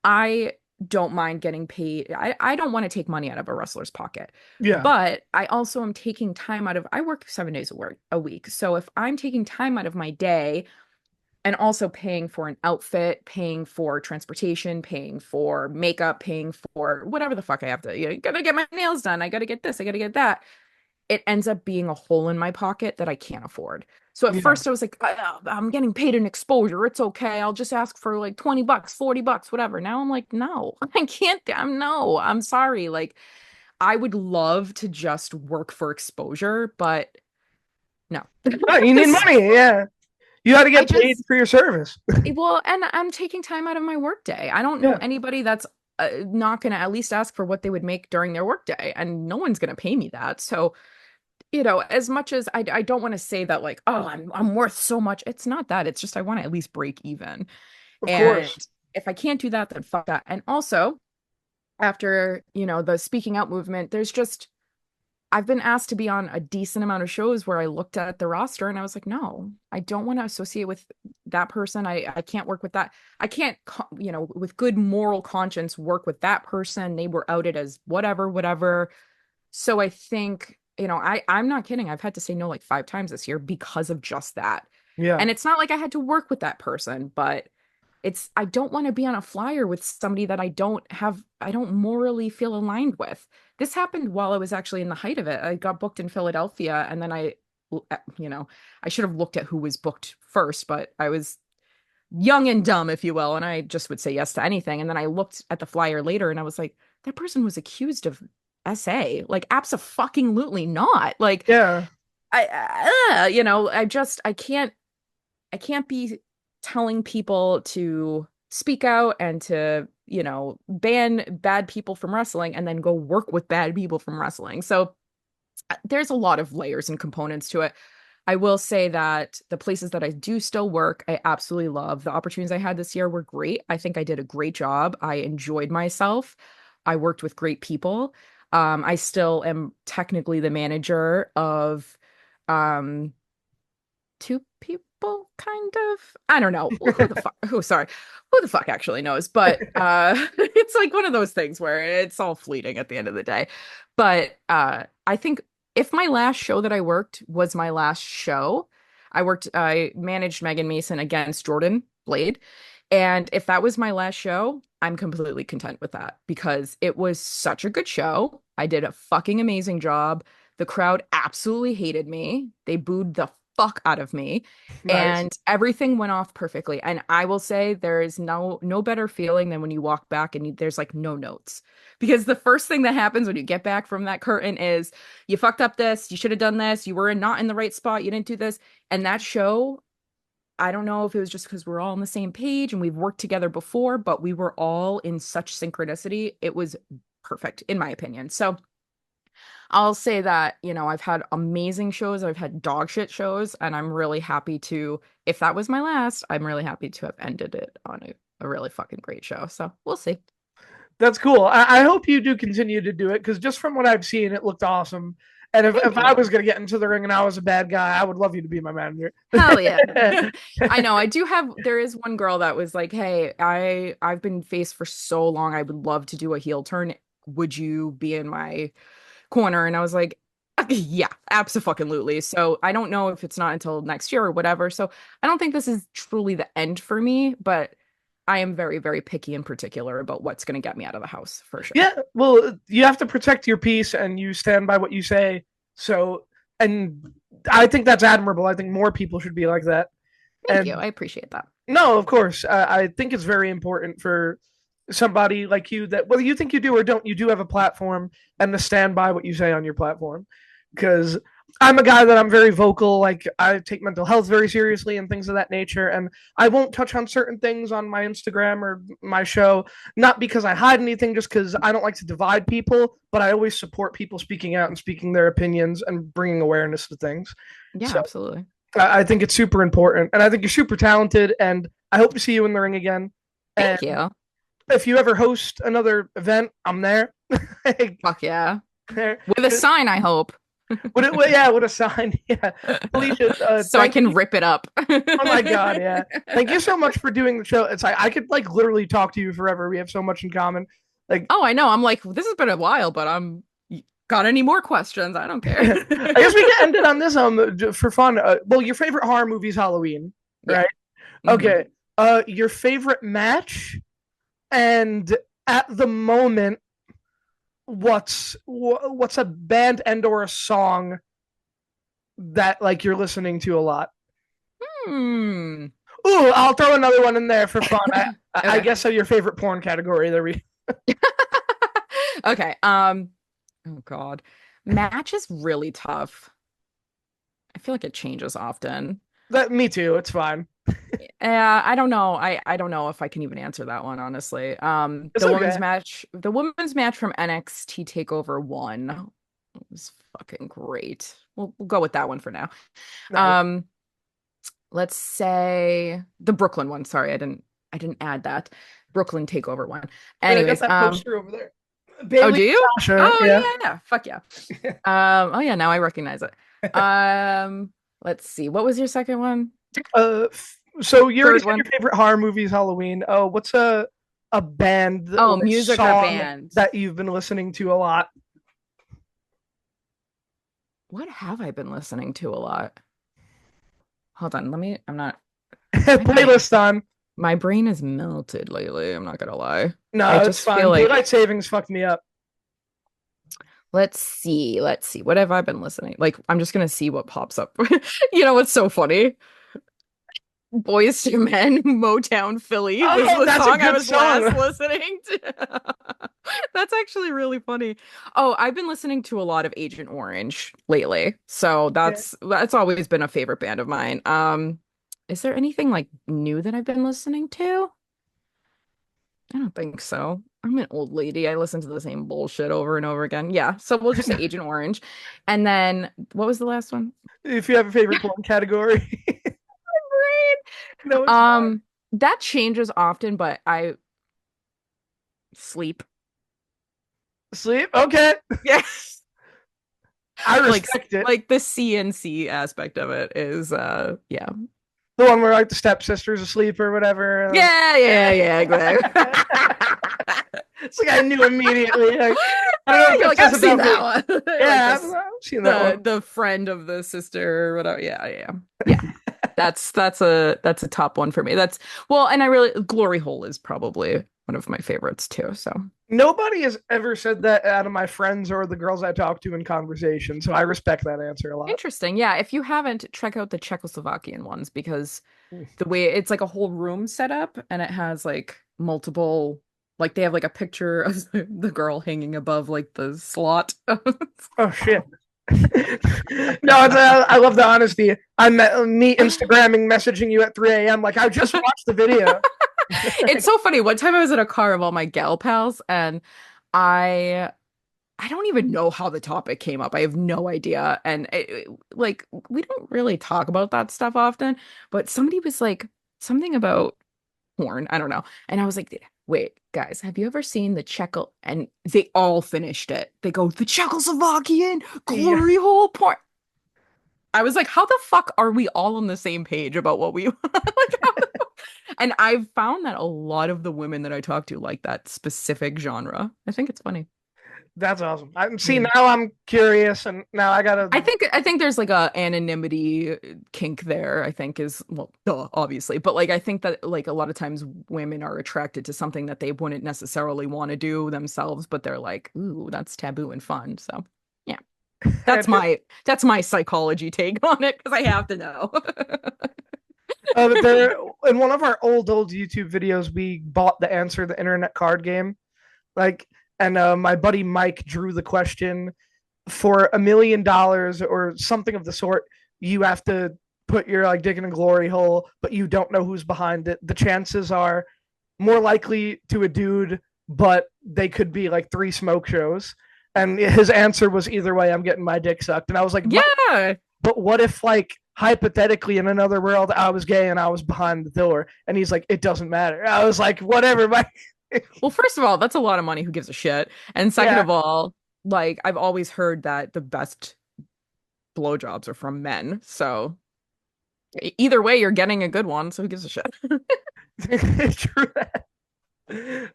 I don't mind getting paid. I don't want to take money out of a wrestler's pocket. Yeah, But I also am taking time I work 7 days a week. So if I'm taking time out of my day and also paying for an outfit, paying for transportation, paying for makeup, paying for whatever the fuck I have to, gotta get my nails done. I gotta get this, I gotta get that. It ends up being a hole in my pocket that I can't afford. So at yeah, first I was like, I'm getting paid in exposure. It's okay. I'll just ask for like 20 bucks, 40 bucks, whatever. Now I'm like, no, I can't. No, I'm sorry. Like, I would love to just work for exposure, but no. no, you need So money. Yeah, you got to I get paid just, for your service. well, and I'm taking time out of my workday. I don't know Yeah, anybody that's not going to at least ask for what they would make during their workday, and no one's going to pay me that. So, as much as I don't want to say that like, oh, I'm worth so much. It's not that. It's just I want to at least break even. of And course. if I can't do that, then fuck that. And also, after, the speaking out movement, I've been asked to be on a decent amount of shows where I looked at the roster and I was like, no, I don't want to associate with that person. I can't work with that. I can't, with good moral conscience, work with that person. They were outed as whatever, whatever. So I think, I'm not kidding. I've had to say no like 5 times this year because of just that. Yeah, And it's not like I had to work with that person, but I don't want to be on a flyer with somebody that I don't morally feel aligned with. This happened while I was actually in the height of it. I got booked in Philadelphia and then you know, I should have looked at who was booked first, but I was young and dumb, if you will, and I just would say yes to anything. And then I looked at the flyer later and I was like, that person was accused of SA. Like, abso-fucking-lutely not. Like, yeah, I can't be telling people to speak out and to, ban bad people from wrestling and then go work with bad people from wrestling. So there's a lot of layers and components to it. I will say that the places that I do still work, I absolutely love. The opportunities I had this year were great. I think I did a great job. I enjoyed myself. I worked with great people. I still am technically the manager of um, two people, kind of. I don't know who the fuck. Who, sorry, who the fuck actually knows? But it's like one of those things where it's all fleeting at the end of the day. But I think if my last show that I worked was my last show, I managed Megan Mason against Jordan Blade. And if that was my last show, I'm completely content with that because it was such a good show. I did a fucking amazing job. The crowd absolutely hated me. They booed the fuck out of me, Nice. and everything went off perfectly. And I will say there is no better feeling than when you walk back and there's like no notes. Because the first thing that happens when you get back from that curtain is you fucked up this, you should have done this, you were not in the right spot, you didn't do this. And that show, I don't know if it was just because we're all on the same page and we've worked together before, but we were all in such synchronicity. It was perfect, in my opinion. So I'll say that, I've had amazing shows, I've had dog shit shows, and I'm really happy to, if that was my last, I'm really happy to have ended it on a really fucking great show. So we'll see. That's cool. I hope you do continue to do it because just from what I've seen, it looked awesome. And if Thank I was you. going to get into the ring and I was a bad guy, I would love you to be my manager. Hell yeah. I know. There is one girl that was like, "Hey, I've been faced for so long. I would love to do a heel turn. Would you be in my corner?" And I was like, "Yeah, absolutely." So I don't know if it's not until next year or whatever. So I don't think this is truly the end for me, but I am very, very picky and particular about what's going to get me out of the house for sure. Yeah, well, you have to protect your peace and you stand by what you say. So, and I think that's admirable. I think more people should be like that. Thank you. And I appreciate that. no, of course, I think it's very important for somebody like you that whether you think you do or don't, you do have a platform and to stand by what you say on your platform. Because I'm a guy that I'm very vocal. Like I take mental health very seriously and things of that nature, and I won't touch on certain things on my Instagram or my show, not because I hide anything, just because I don't like to divide people. But I always support people speaking out and speaking their opinions and bringing awareness to things. Yeah, So absolutely. I think it's super important, and I think you're super talented. And I hope to see you in the ring again. And Thank you. if you ever host another event, I'm there. Fuck yeah. There. With a sign, I hope. Would it? Yeah, would a sign? Yeah, Felicia. So I Thank can you. rip it up. Oh my god, yeah. Thank you so much for doing the show. It's like I could like literally talk to you forever. We have so much in common. Like, Oh, I know. I'm like, this has been a while, but I'm got any more questions? I don't care. I guess we can end it on this for fun. Well, your favorite horror movie is Halloween, Yeah. right? Hmm. Okay. Your favorite match, and at the moment, what's a band and or a song that like you're listening to a lot? Hmm. Ooh, I'll throw another one in there for fun. I Okay. guess so. Your favorite porn category? There we. Okay. Oh God. Match is really tough. I feel like it changes often. That me too. It's fine. I don't know. I don't know if I can even answer that one, honestly. It's okay. The women's match from NXT Takeover 1 was fucking great. We'll go with that one for now. Nice. Um, let's say the Brooklyn one. Sorry, I didn't add that. Brooklyn Takeover 1. I got Anyways, that poster over there. oh, Bailey do you? and Sasha. Yeah. Oh yeah, fuck yeah. Oh yeah, now I recognize it. Let's see. What was your second one? So you already Third said one. your favorite horror movie is Halloween. Oh, what's a band or Oh, a music or song band. that you've been listening to a lot? What have I been listening to a lot? Hold on, I'm not, I think Playlist on. my brain is melted lately. I'm not gonna lie. I No, it's just feel fine. like, Daylight savings fucked me up. let's see. What have I been listening? Like, I'm just gonna see what pops up. You know what's so funny? Boys to Men, Motown Philly was Oh, the that's a song I good was last song. listening to. That's actually really funny. Oh, I've been listening to a lot of Agent Orange lately. So Yeah. that's always been a favorite band of mine. Is there anything like new that I've been listening to? I don't think so. I'm an old lady. I listen to the same bullshit over and over again. Yeah. So we'll just say Agent Orange. And then what was the last one? If you have a favorite porn category. No, it's fine. Um, that changes often, but I sleep. Sleep? Okay. Yeah. I Like respect it. like the CNC aspect of it is yeah. The one where like the stepsister's asleep or whatever. Yeah, yeah, yeah, exactly. It's like I knew immediately. Like, I don't know You're if like, that's I've just seen about me. that one. Like Yeah, this I've seen that one. the friend of the sister or whatever. Yeah, yeah. Yeah. That's a top one for me. That's well, and I really Glory Hole is probably one of my favorites too. So Nobody has ever said that out of my friends or the girls I talk to in conversation, so I respect that answer a lot. interesting. Yeah, if you haven't, check out the Czechoslovakian ones because the way it's like a whole room set up and it has like multiple like they have like a picture of the girl hanging above like the slot. Oh shit. No, I love the honesty. Me Instagramming, messaging you at 3 a.m. Like I just watched the video. It's so funny. One time I was in a car of all my gal pals and I I don't even know how the topic came up. I have no idea. And like we don't really talk about that stuff often, but somebody was like something about porn. I don't know. And I was like, wait, guys, have you ever seen the Czech? And they all finished it. They go, the Czechoslovakian Yeah, glory hole porn. I was like, how the fuck are we all on the same page about what we like? And I've found that a lot of the women that I talk to like that specific genre. I think it's funny. that's awesome. I see Yeah. now I'm curious, and now I gotta. I think there's like a anonymity kink there, I think is well, duh, obviously. But like I think that like a lot of times women are attracted to something that they wouldn't necessarily want to do themselves, but they're like, ooh, that's taboo and fun. So yeah. That's my psychology take on it because I have to know. There in one of our old YouTube videos, we bought the answer the internet card game, like, and my buddy Mike drew the question for $1 million or something of the sort. You have to put your like dick in a glory hole, but you don't know who's behind it. The chances are more likely to a dude, but they could be like three smoke shows. And his answer was either way, I'm getting my dick sucked. And I was like, Yeah. but what if like hypothetically in another world I was gay and I was behind the door? And he's like, it doesn't matter. I was like, whatever, Mike. Well, first of all, that's a lot of money. Who gives a shit? And second Yeah, of all, like I've always heard that the best blowjobs are from men. So either way, you're getting a good one. So who gives a shit? true that.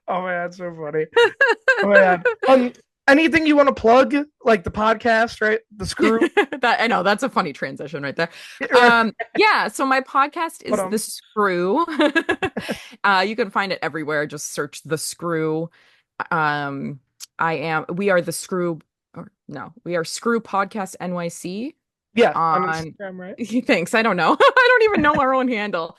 Oh man, that's so funny. Oh man. Anything you want to plug, like the podcast, right? The screw. That I know that's a funny transition right there. Right. Yeah, so my podcast But is The Screw. You can find it everywhere. Just search The Screw. Um, we are The Screw, or no, we are Screw Podcast NYC yeah, on on Instagram, right? thanks. I don't know. I don't even know our own handle.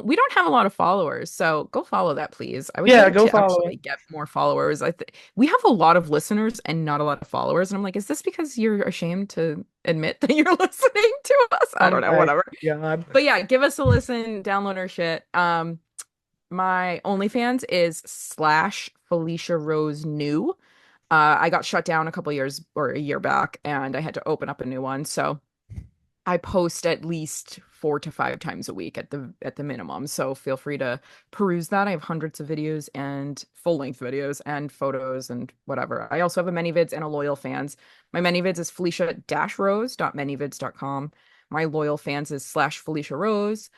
We don't have a lot of followers, so go follow that, please. I would Yeah, like go to follow it. actually get more followers. I think we have a lot of listeners and not a lot of followers. And I'm like, is this because you're ashamed to admit that you're listening to us? I Oh don't know, my whatever. god. But yeah, give us a listen, download our shit. My OnlyFans is slash Felicia Rose New. I got shut down a couple years or a year back, and I had to open up a new one. So I post at least 4 to 5 times a week at the minimum. So feel free to peruse that. I have hundreds of videos and full length videos and photos and whatever. I also have a ManyVids and a Loyal Fans. My ManyVids is felicia-rose.manyvids.com. My Loyal Fans is slash Felicia Rose.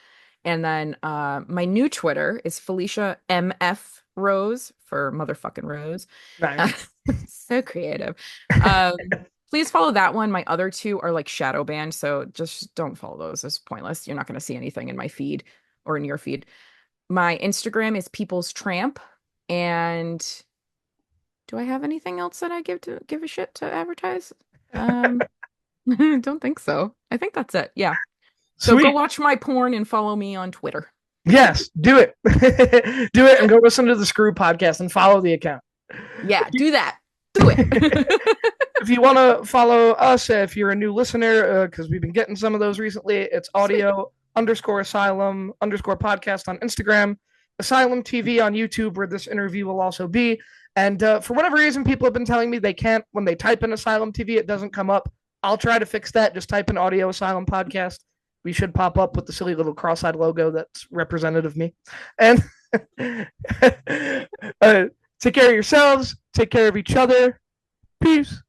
And then my new Twitter is Felicia MF Rose for motherfucking Rose. Nice. So creative. Please follow that one. My other two are like shadow banned, so just don't follow those. It's pointless. You're not going to see anything in my feed or in your feed. My Instagram is People's Tramp. And do I have anything else that I give a shit to advertise? Don't think so. I think that's it. Yeah. So go Sweet. watch my porn and follow me on Twitter. Yes, do it. Do it and go listen to the Screw podcast and follow the account. Yeah, do that. Do it. If you want to follow us, if you're a new listener, because we've been getting some of those recently, it's audio underscore asylum underscore podcast on Instagram. Asylum TV on YouTube, where this interview will also be. And for whatever reason, people have been telling me they can't, when they type in Asylum TV, it doesn't come up. I'll try to fix that. Just type in Audio Asylum Podcast. We should pop up with the silly little cross-eyed logo that's representative of me. And take care of yourselves. Take care of each other. Peace.